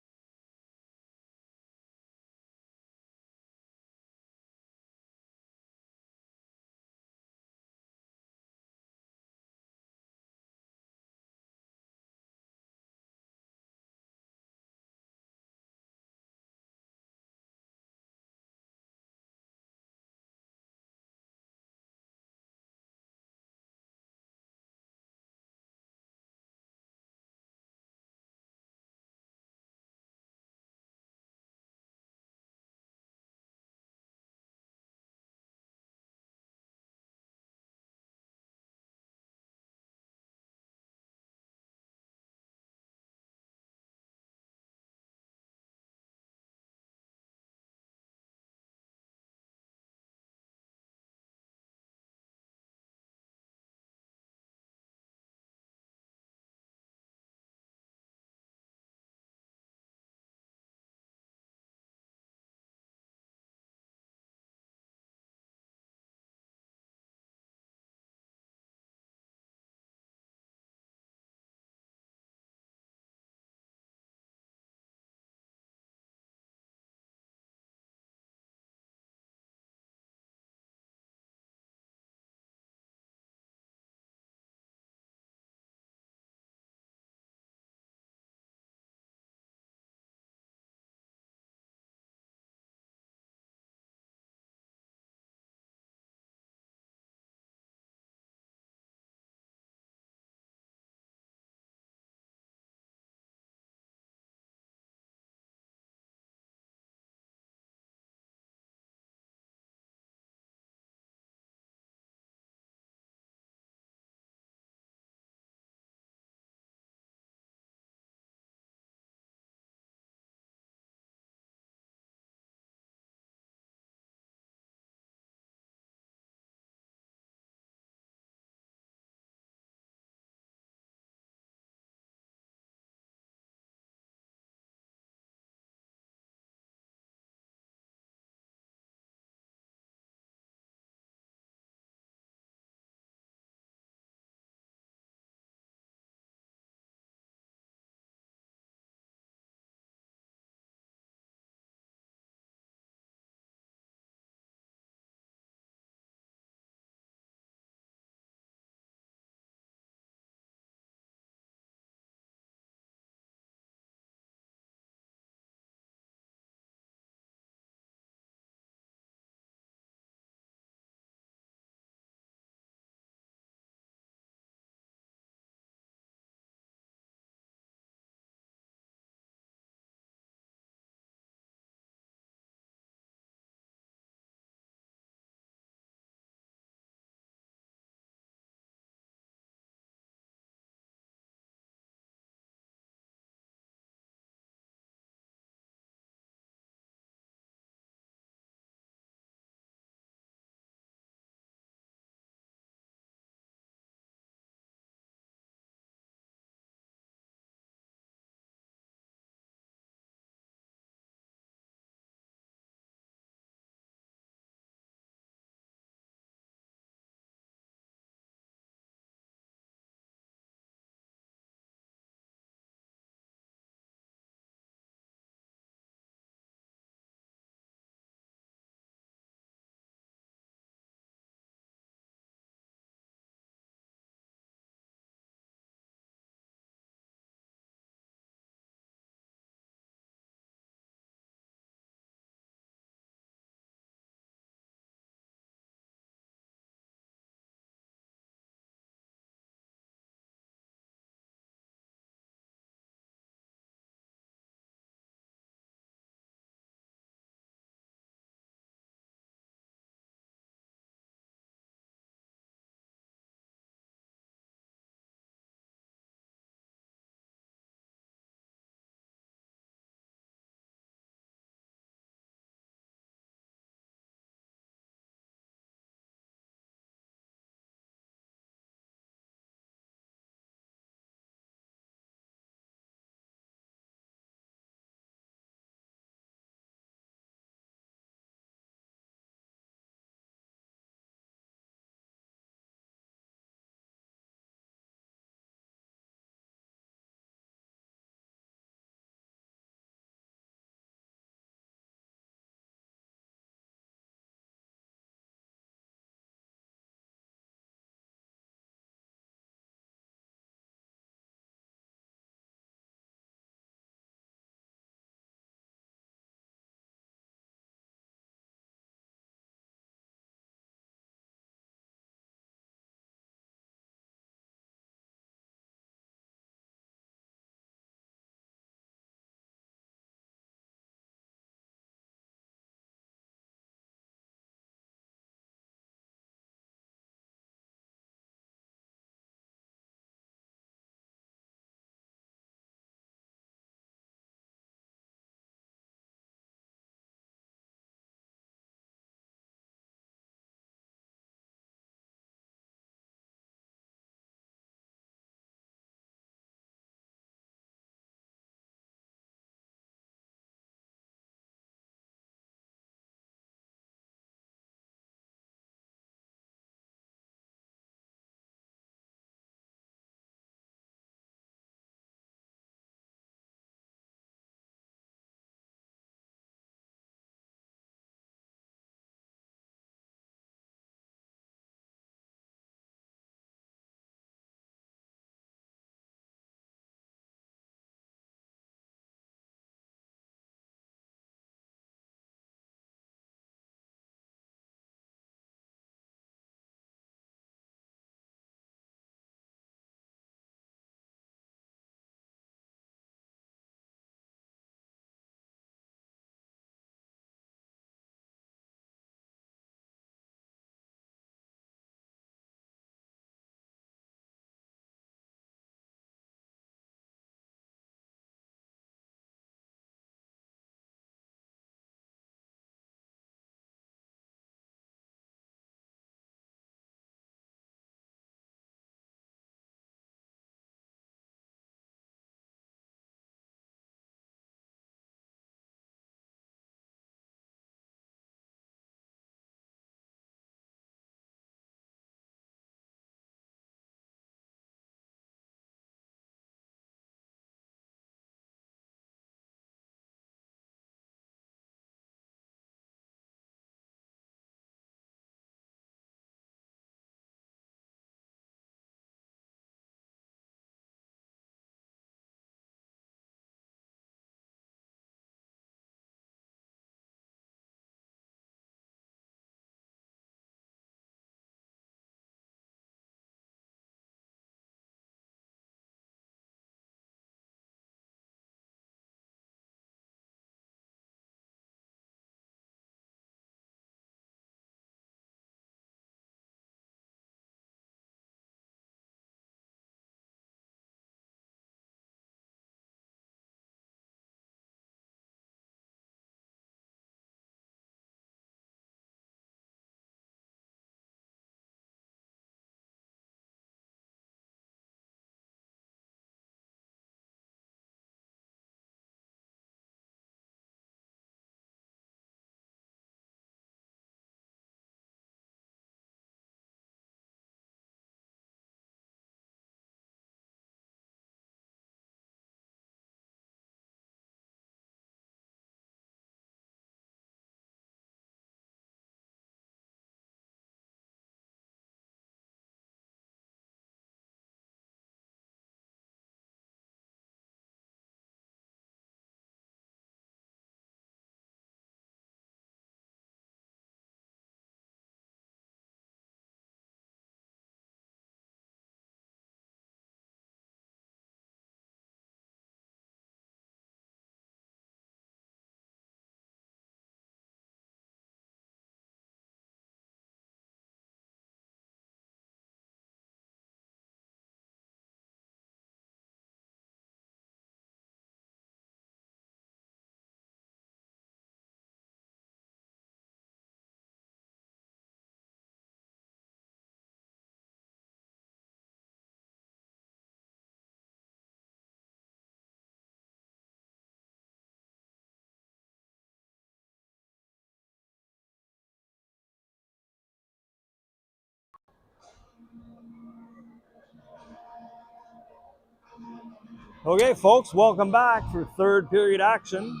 Okay, folks, welcome back for third period action.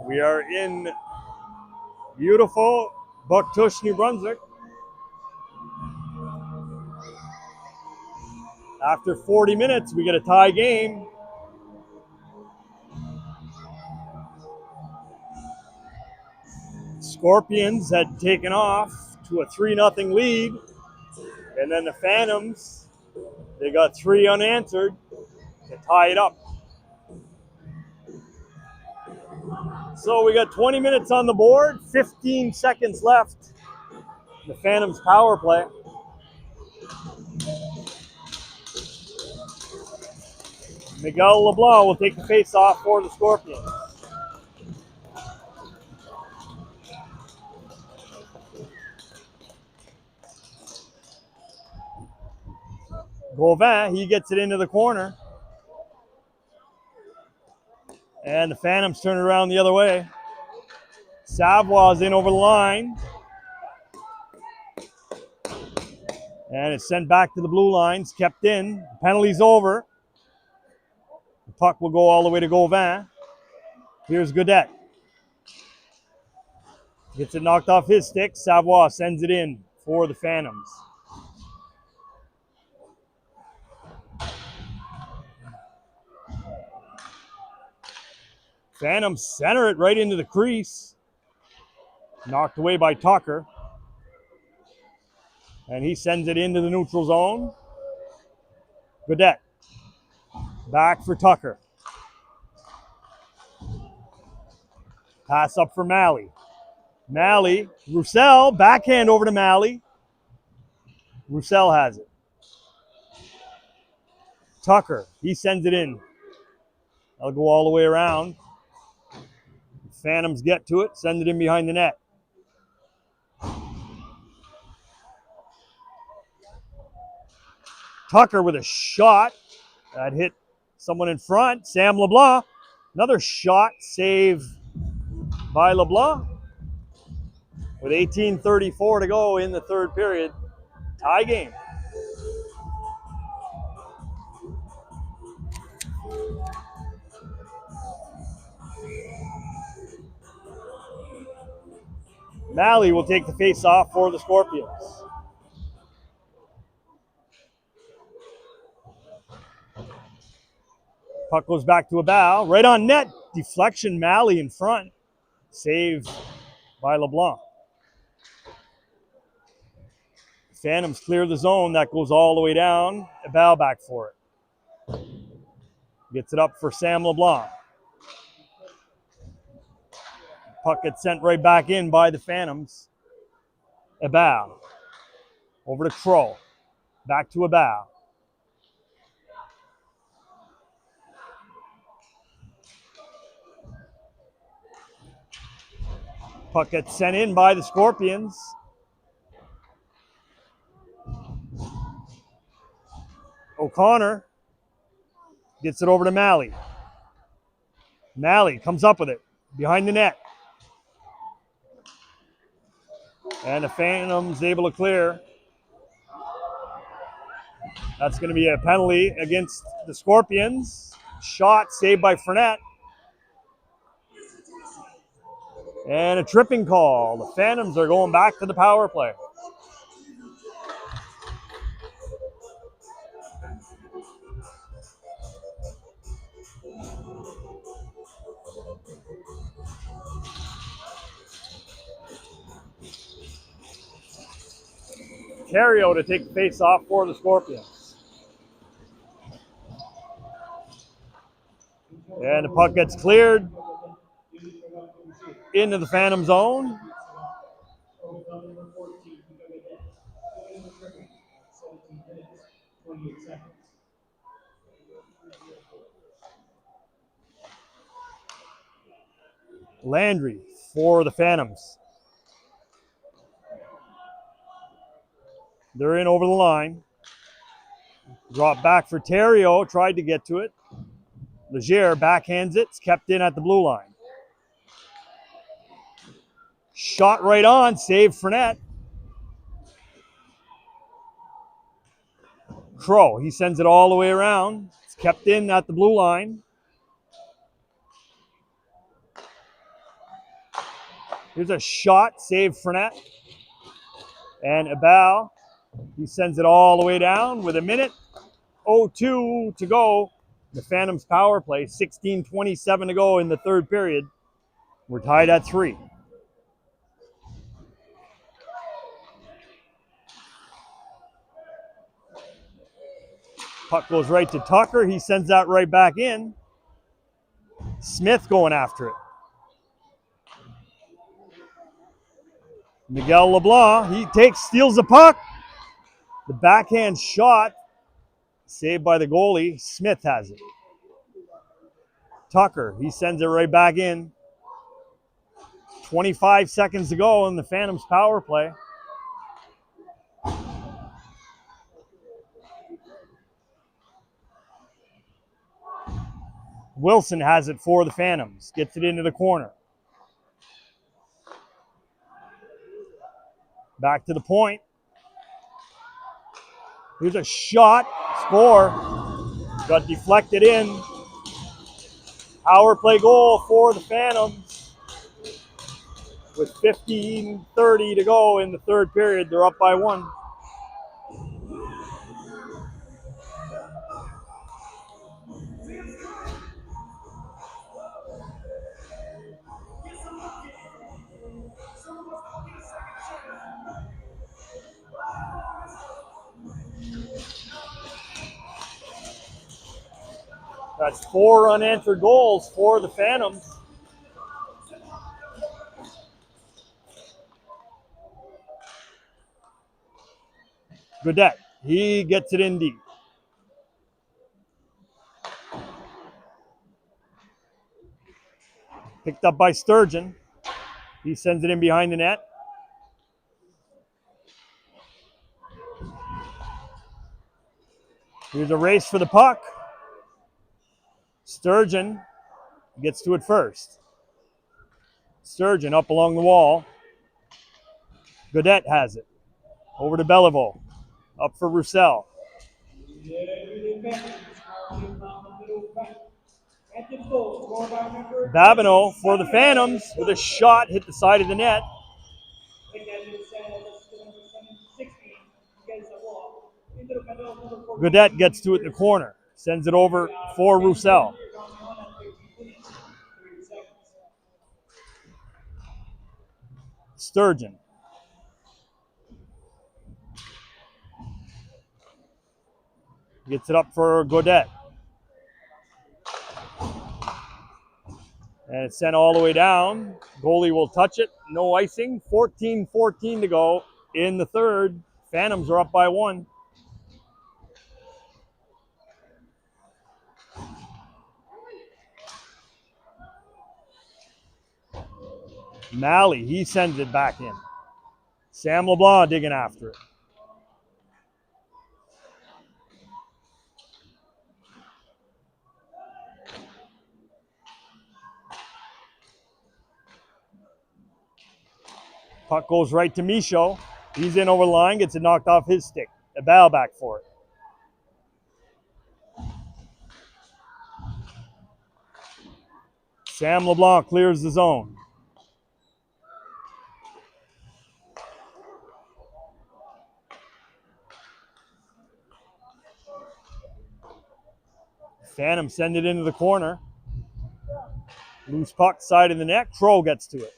We are in beautiful Bucktush, New Brunswick. After 40 minutes, we get a tie game. Scorpions had taken off to a 3-0 lead. And then the Phantoms, they got 3 unanswered to tie it up. So we got 20 minutes on the board, 15 seconds left. The Phantoms power play. Miguel LeBlanc will take the face off for the Scorpions. Gauvin, he gets it into the corner. And the Phantoms turn it around the other way. Savoie's in over the line. And it's sent back to the blue lines, kept in. Penalty's over. The puck will go all the way to Gauvin. Here's Godet. Gets it knocked off his stick. Savoie sends it in for the Phantoms. Phantoms center it right into the crease. Knocked away by Tucker. And he sends it into the neutral zone. Godet. Back for Tucker. Pass up for Malley. Malley. Roussel. Backhand over to Malley. Roussel has it. Tucker. He sends it in. That'll go all the way around. Phantoms get to it. Send it in behind the net. Tucker with a shot. That hit someone in front. Sam LeBlanc. Another shot. Save by LeBlanc. With 18:34 to go in the third period. Tie game. Malley will take the face off for the Scorpions. Puck goes back to Abal. Right on net. Deflection. Malley in front. Save by LeBlanc. Phantoms clear the zone. That goes all the way down. Abal back for it. Gets it up for Sam LeBlanc. Puck gets sent right back in by the Phantoms. Abal. Over to Crow. Back to Abal. Puck gets sent in by the Scorpions. O'Connor gets it over to Malley. Malley comes up with it behind the net. And the Phantoms able to clear. That's going to be a penalty against the Scorpions. Shot saved by Fournette. And a tripping call. The Phantoms are going back to the power play. Terrio to take the face off for the Scorpions. And the puck gets cleared into the Phantom zone. Landry for the Phantoms. They're in over the line. Drop back for Terrio. Tried to get to it. Leger backhands it. It's kept in at the blue line. Shot right on. Save Fournette. Crow, he sends it all the way around. It's kept in at the blue line. Here's a shot, save Fournette. And Abal, he sends it all the way down with 1:02 to go. The Phantoms power play, 16:27 to go in the third period. We're tied at 3. Puck goes right to Tucker. He sends that right back in. Smith going after it. Miguel LeBlanc, he steals the puck. The backhand shot, saved by the goalie. Smith has it. Tucker, he sends it right back in. 25 seconds to go in the Phantoms power play. Wilson has it for the Phantoms. Gets it into the corner. Back to the point. Here's a shot. Score. Got deflected in. Power play goal for the Phantoms. With 15:30 to go in the third period. They're up by 1. That's 4 unanswered goals for the Phantoms. Godet, he gets it in deep. Picked up by Sturgeon. He sends it in behind the net. Here's a race for the puck. Sturgeon gets to it first. Sturgeon up along the wall. Godet has it. Over to Beliveau. Up for Roussel. Babineau for the Phantoms with a shot, hit the side of the net. Godet gets to it in the corner. Sends it over for Roussel. Sturgeon. Gets it up for Godet. And it's sent all the way down. Goalie will touch it. No icing. 14:14 to go in the third. Phantoms are up by 1. Malley, he sends it back in. Sam LeBlanc digging after it. Puck goes right to Michaud. He's in over the line, gets it knocked off his stick. A bow back for it. Sam LeBlanc clears the zone. Phantom send it into the corner. Loose puck, side of the net. Crow gets to it.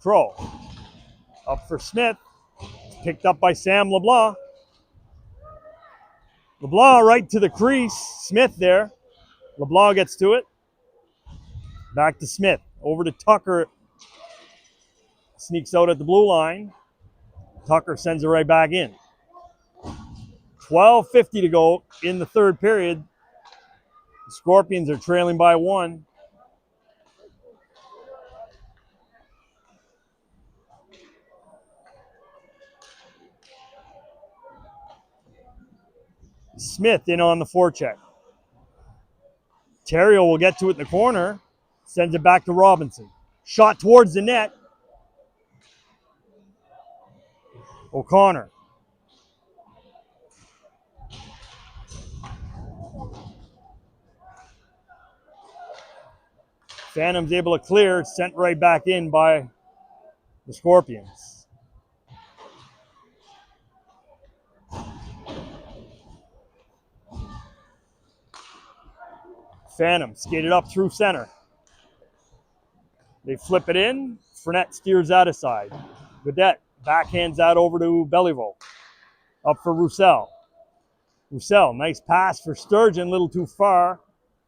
Crow. Up for Smith. Picked up by Sam LeBlanc. LeBlanc right to the crease. Smith there. LeBlanc gets to it. Back to Smith. Over to Tucker. Sneaks out at the blue line. Tucker sends it right back in. 12:50 to go in the third period. The Scorpions are trailing by 1. Smith in on the forecheck. Theriault will get to it in the corner. Sends it back to Robinson. Shot towards the net. O'Connor. Phantom's able to clear. It's sent right back in by the Scorpions. Phantom skated up through center. They flip it in. Fournette steers that aside. Vedette backhands that over to Beliveau. Up for Roussel. Roussel, nice pass for Sturgeon, a little too far.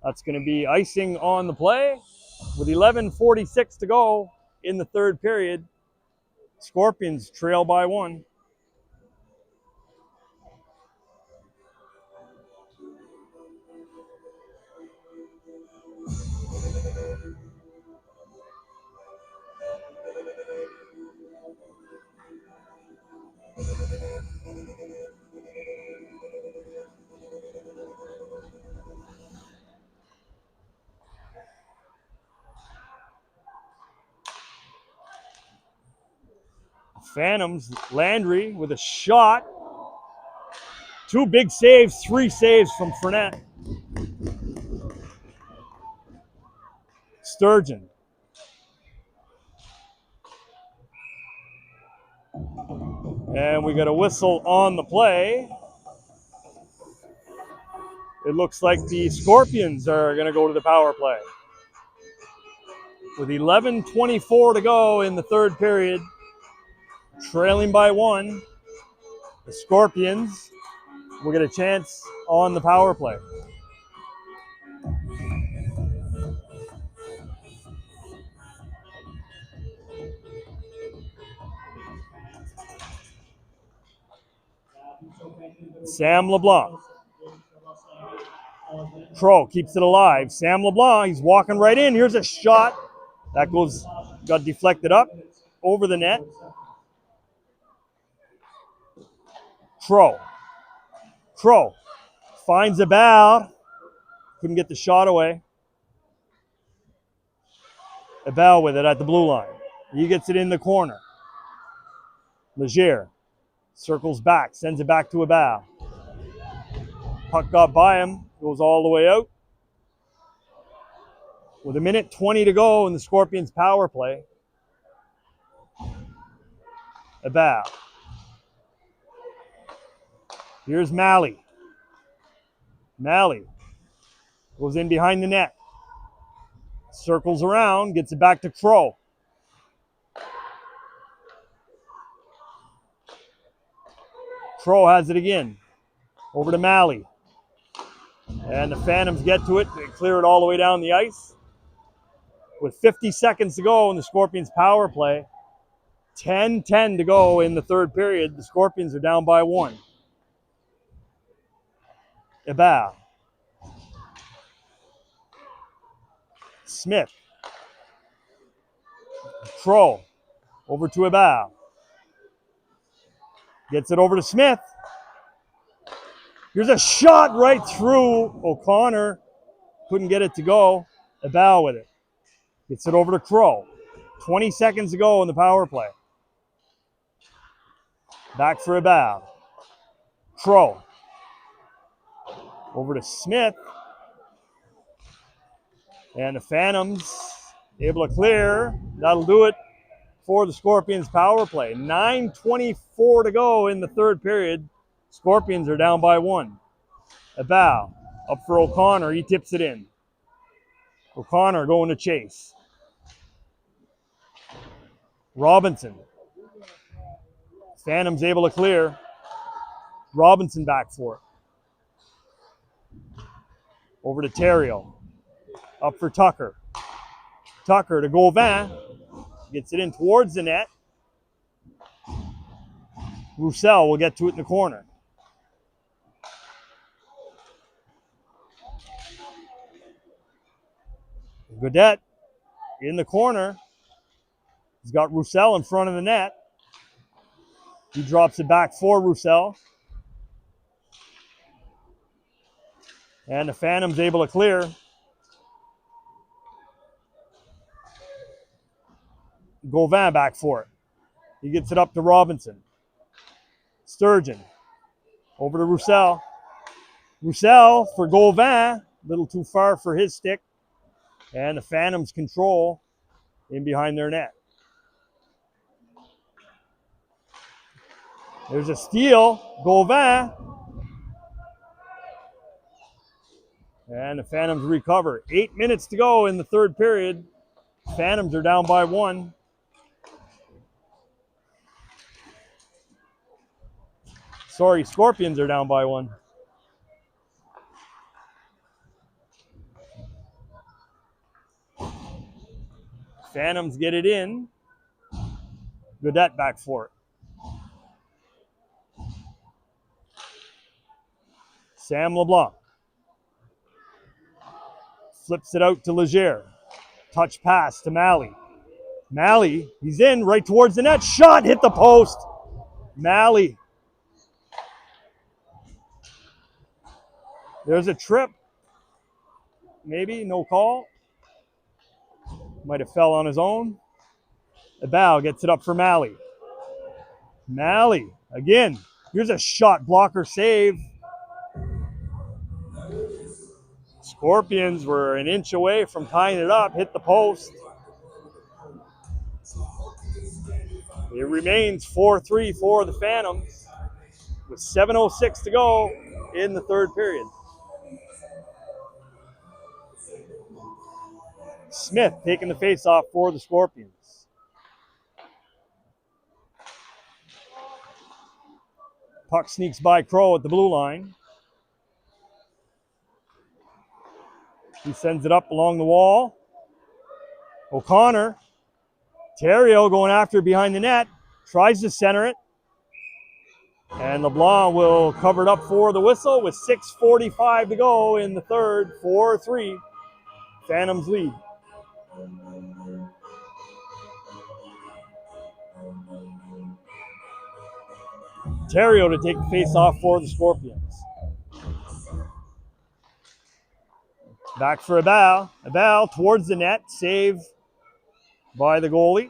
That's going to be icing on the play. With 11:46 to go in the third period, Scorpions trail by 1. Phantoms, Landry with a shot. 2 big saves, 3 saves from Fournette. Sturgeon. And we got a whistle on the play. It looks like the Scorpions are going to go to the power play. With 11:24 to go in the third period, trailing by 1, the Scorpions will get a chance on the power play. Sam LeBlanc. Crow keeps it alive. Sam LeBlanc, he's walking right in. Here's a shot. That got deflected up over the net. Crow finds a bow. Couldn't get the shot away. A bow with it at the blue line. He gets it in the corner. Leger circles back, sends it back to a bow. Puck got by him, goes all the way out. With 1:20 to go in the Scorpions power play. A bow. Here's Malley. Malley goes in behind the net. Circles around, gets it back to Crow. Crow has it again. Over to Malley. And the Phantoms get to it. They clear it all the way down the ice. With 50 seconds to go in the Scorpions power play. 10:10 to go in the third period. The Scorpions are down by 1. Ebal. Smith. Crow. Over to Ebal. Gets it over to Smith. Here's a shot right through O'Connor. Couldn't get it to go. Ebal with it. Gets it over to Crow. 20 seconds to go in the power play. Back for Ebal. Crow. Over to Smith. And the Phantoms able to clear. That'll do it for the Scorpions power play. 9:24 to go in the third period. Scorpions are down by 1. Ebal up for O'Connor. He tips it in. O'Connor going to chase. Robinson. Phantoms able to clear. Robinson back for it. Over to Theriault. Up for Tucker. Tucker to Gauvin. Gets it in towards the net. Roussel will get to it in the corner. Godet in the corner. He's got Roussel in front of the net. He drops it back for Roussel. And the Phantom's able to clear. Gauvin back for it. He gets it up to Robinson. Sturgeon. Over to Roussel. Roussel for Gauvin. A little too far for his stick. And the Phantoms control in behind their net. There's a steal. Gauvin. And the Phantoms recover. 8 minutes to go in the third period. Phantoms are down by 1. Sorry, Scorpions are down by 1. Phantoms get it in. Godet back for it. Sam LeBlanc. Flips it out to Leger. Touch pass to Malley. Malley, he's in right towards the net. Shot, hit the post. Malley. There's a trip. Maybe, no call. Might have fell on his own. Abal gets it up for Malley. Malley, again. Here's a shot blocker save. Scorpions were an inch away from tying it up, hit the post. It remains 4-3 for the Phantoms with 7:06 to go in the third period. Smith taking the face-off for the Scorpions. Puck sneaks by Crow at the blue line. He sends it up along the wall. O'Connor. Theriault going after behind the net. Tries to center it. And LeBlanc will cover it up for the whistle with 6:45 to go in the third. 4-3. Phantoms lead. Theriault to take the face-off for the Scorpions. Back for Abal. Abal towards the net. Save by the goalie.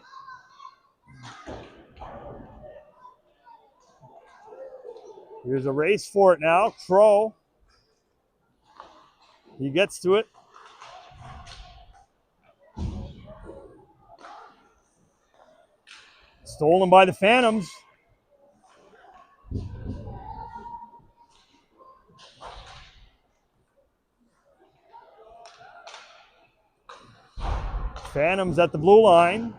Here's a race for it now. Crow. He gets to it. Stolen by the Phantoms. Phantoms at the blue line.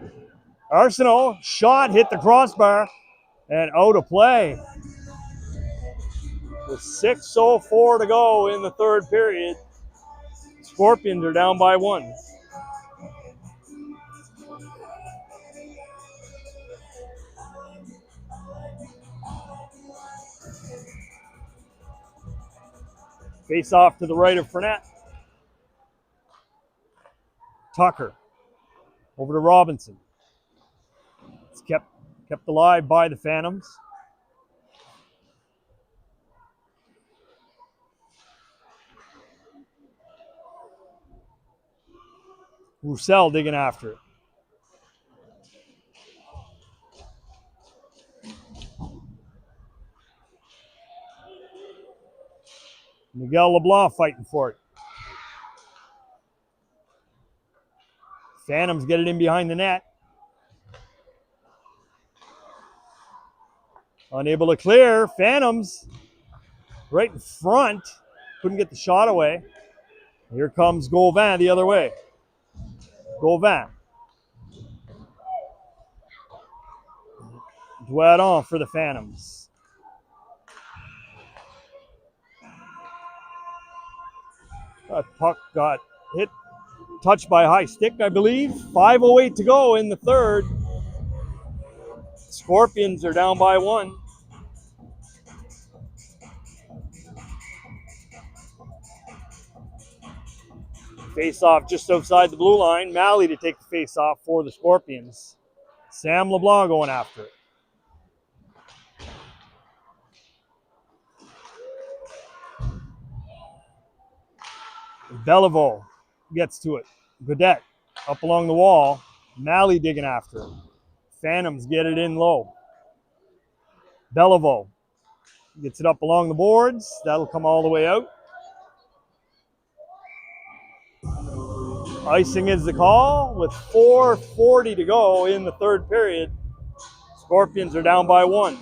Arsenault, shot, hit the crossbar, and out of play. With 6:04 to go in the third period, Scorpions are down by 1. Face off to the right of Fournette. Tucker. Over to Robinson. It's kept alive by the Phantoms. Roussel digging after it. Miguel LeBlanc fighting for it. Phantoms get it in behind the net. Unable to clear. Phantoms right in front. Couldn't get the shot away. Here comes Gauvin the other way. Gauvin. Douadon for the Phantoms. That puck got hit, touched by a high stick, I believe. 5:08 to go in the third. Scorpions are down by 1. Face-off just outside the blue line. Malley to take the face-off for the Scorpions. Sam LeBlanc going after it. Beliveau gets to it. Godet up along the wall. Malley digging after it. Phantoms get it in low. Beliveau Gets it up along the boards. That'll come all the way out. Icing is the call with 4:40 to go in the third period. Scorpions are down by 1.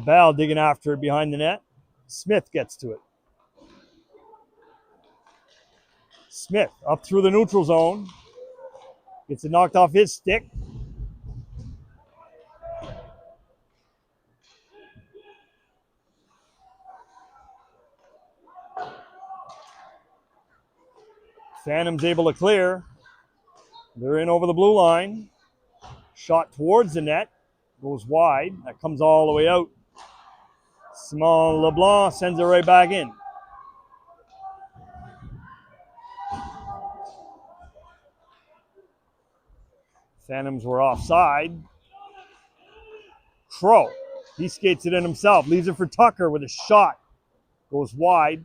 Bell digging after it behind the net. Smith gets to it. Smith up through the neutral zone. Gets it knocked off his stick. Phantom's able to clear. They're in over the blue line. Shot towards the net. Goes wide. That comes all the way out. Simon LeBlanc sends it right back in. Phantoms were offside. Crow. He skates it in himself. Leaves it for Tucker with a shot. Goes wide.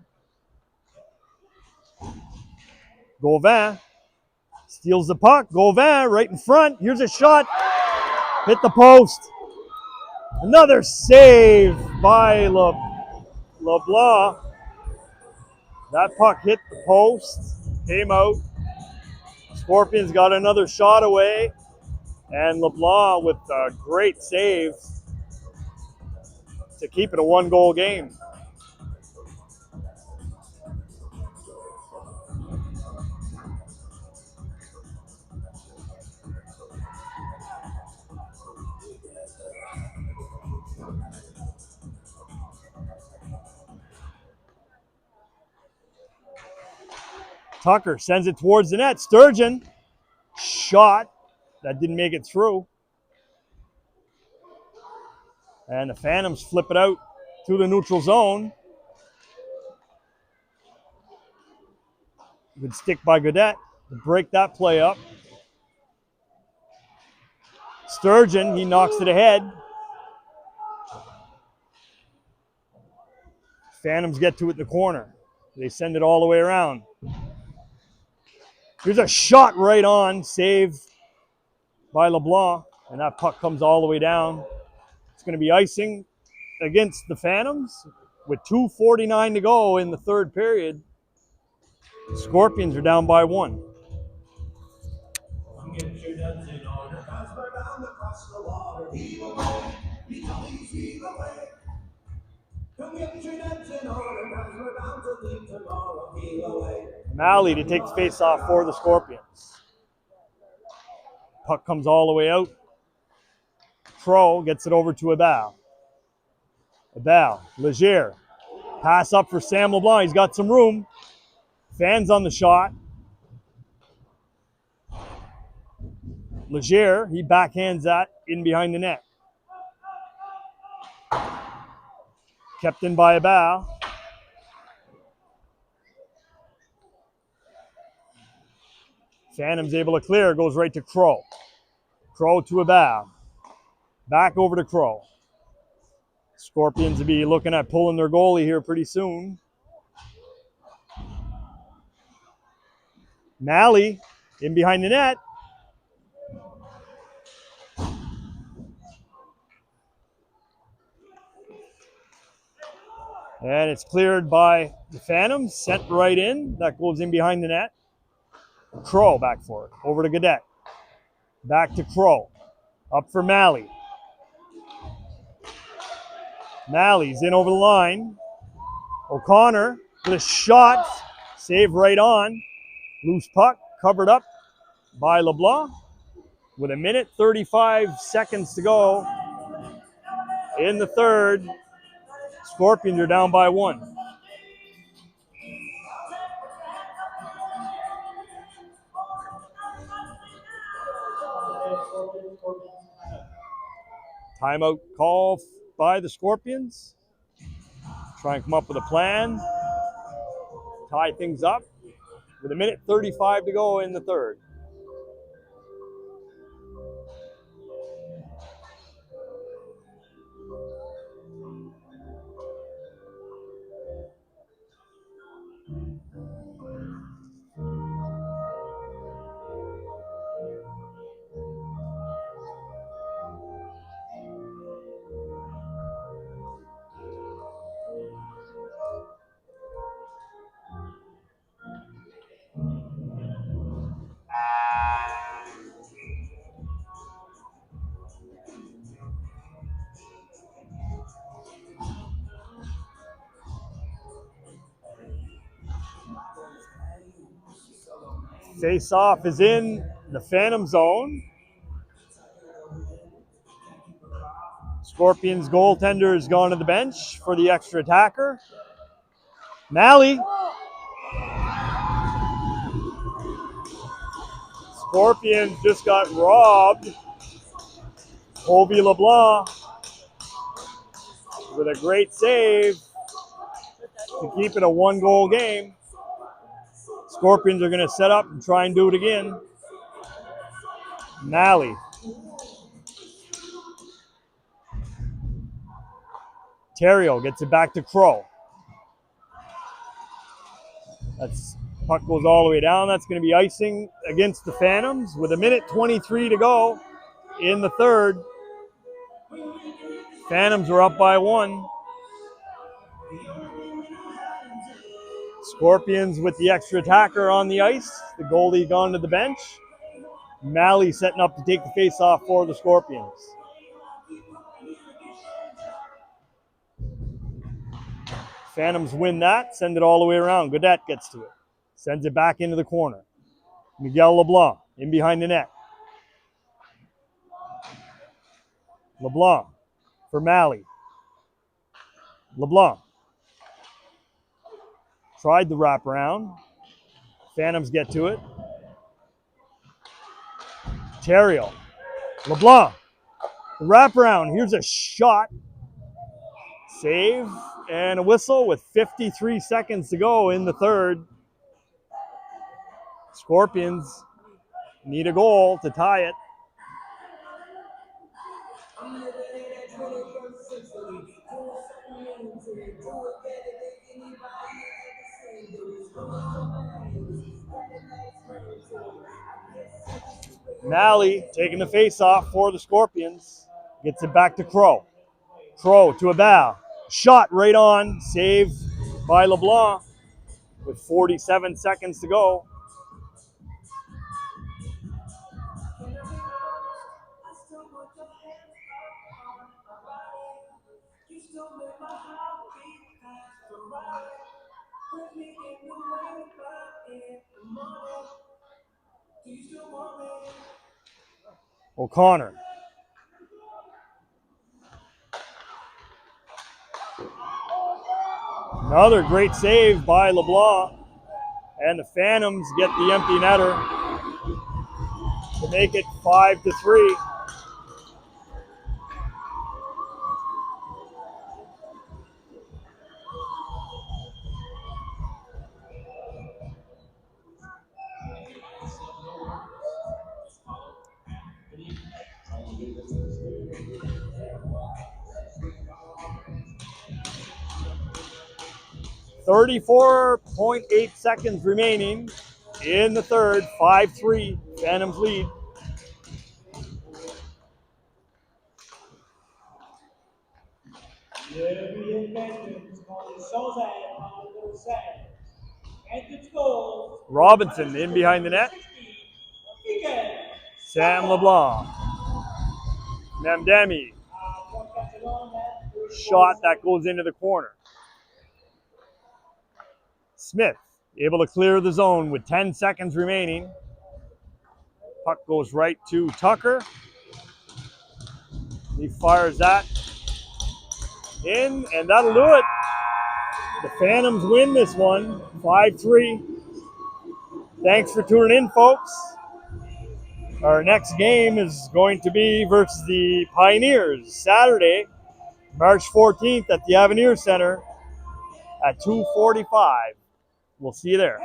Gauvin steals the puck. Gauvin right in front. Here's a shot. Hit the post. Another save by LeBlanc. That puck hit the post. Came out. Scorpions got another shot away. And LeBlanc with a great save to keep it a 1-goal game. Tucker sends it towards the net. Sturgeon. Shot. That didn't make it through. And the Phantoms flip it out through the neutral zone. Good stick by Gaudette to break that play up. Sturgeon, he knocks it ahead. Phantoms get to it in the corner. They send it all the way around. Here's a shot right on, save by LeBlanc, and that puck comes all the way down. It's going to be icing against the Phantoms with 2:49 to go in the third period. Scorpions are down by 1. Malley to take the face off for the Scorpions. Puck comes all the way out. Crow gets it over to Abal. Leger. Pass up for Sam LeBlanc. He's got some room. Fans on the shot. Leger, he backhands that in behind the net. Kept in by Abal. Phantom's able to clear. Goes right to Crow. Crow to Abal. Back over to Crow. Scorpions will be looking at pulling their goalie here pretty soon. Malley in behind the net. And it's cleared by the Phantoms. Sent right in. That goes in behind the net. Crow back for it. Over to Gaudette. Back to Crow. Up for Malley. Malley's in over the line. O'Connor with a shot. Save right on. Loose puck covered up by LeBlanc. With 1:35 to go in the third. Scorpions are down by 1. Timeout call by the Scorpions. Try and come up with a plan. Tie things up. with 1:35 to go in the third. Face-off is in the Phantom zone. Scorpions goaltender has gone to the bench for the extra attacker. Malley. Scorpions just got robbed. Colby LeBlanc with a great save to keep it a one-goal game. Scorpions are going to set up and try and do it again. Malley. Terrio gets it back to Crow. Puck goes all the way down. That's going to be icing against the Phantoms with 1:23 to go in the third. Phantoms are up by 1. Scorpions with the extra attacker on the ice. The goalie gone to the bench. Malley setting up to take the face-off for the Scorpions. Phantoms win that, send it all the way around. Gaudette gets to it. Sends it back into the corner. Miguel LeBlanc in behind the net. LeBlanc for Malley. LeBlanc tried the wraparound. Phantoms get to it. Terrio. LeBlanc. The wraparound. Here's a shot. Save and a whistle with 53 seconds to go in the third. Scorpions need a goal to tie it. Malley taking the face-off for the Scorpions. Gets it back to Crow. Crow to Abel. Shot right on. Save by LeBlanc with 47 seconds to go. O'Connor. Another great save by LeBlanc. And the Phantoms get the empty netter to make it 5-3. .8 seconds remaining in the third. 5-3, Phantoms lead. Robinson in behind the net. Sam LeBlanc. Namdami. Shot that goes into the corner. Smith able to clear the zone with 10 seconds remaining. Puck goes right to Tucker. He fires that in, and that'll do it. The Phantoms win this one, 5-3. Thanks for tuning in, folks. Our next game is going to be versus the Pioneers, Saturday, March 14th at the Avenir Center at 2:45. We'll see you there.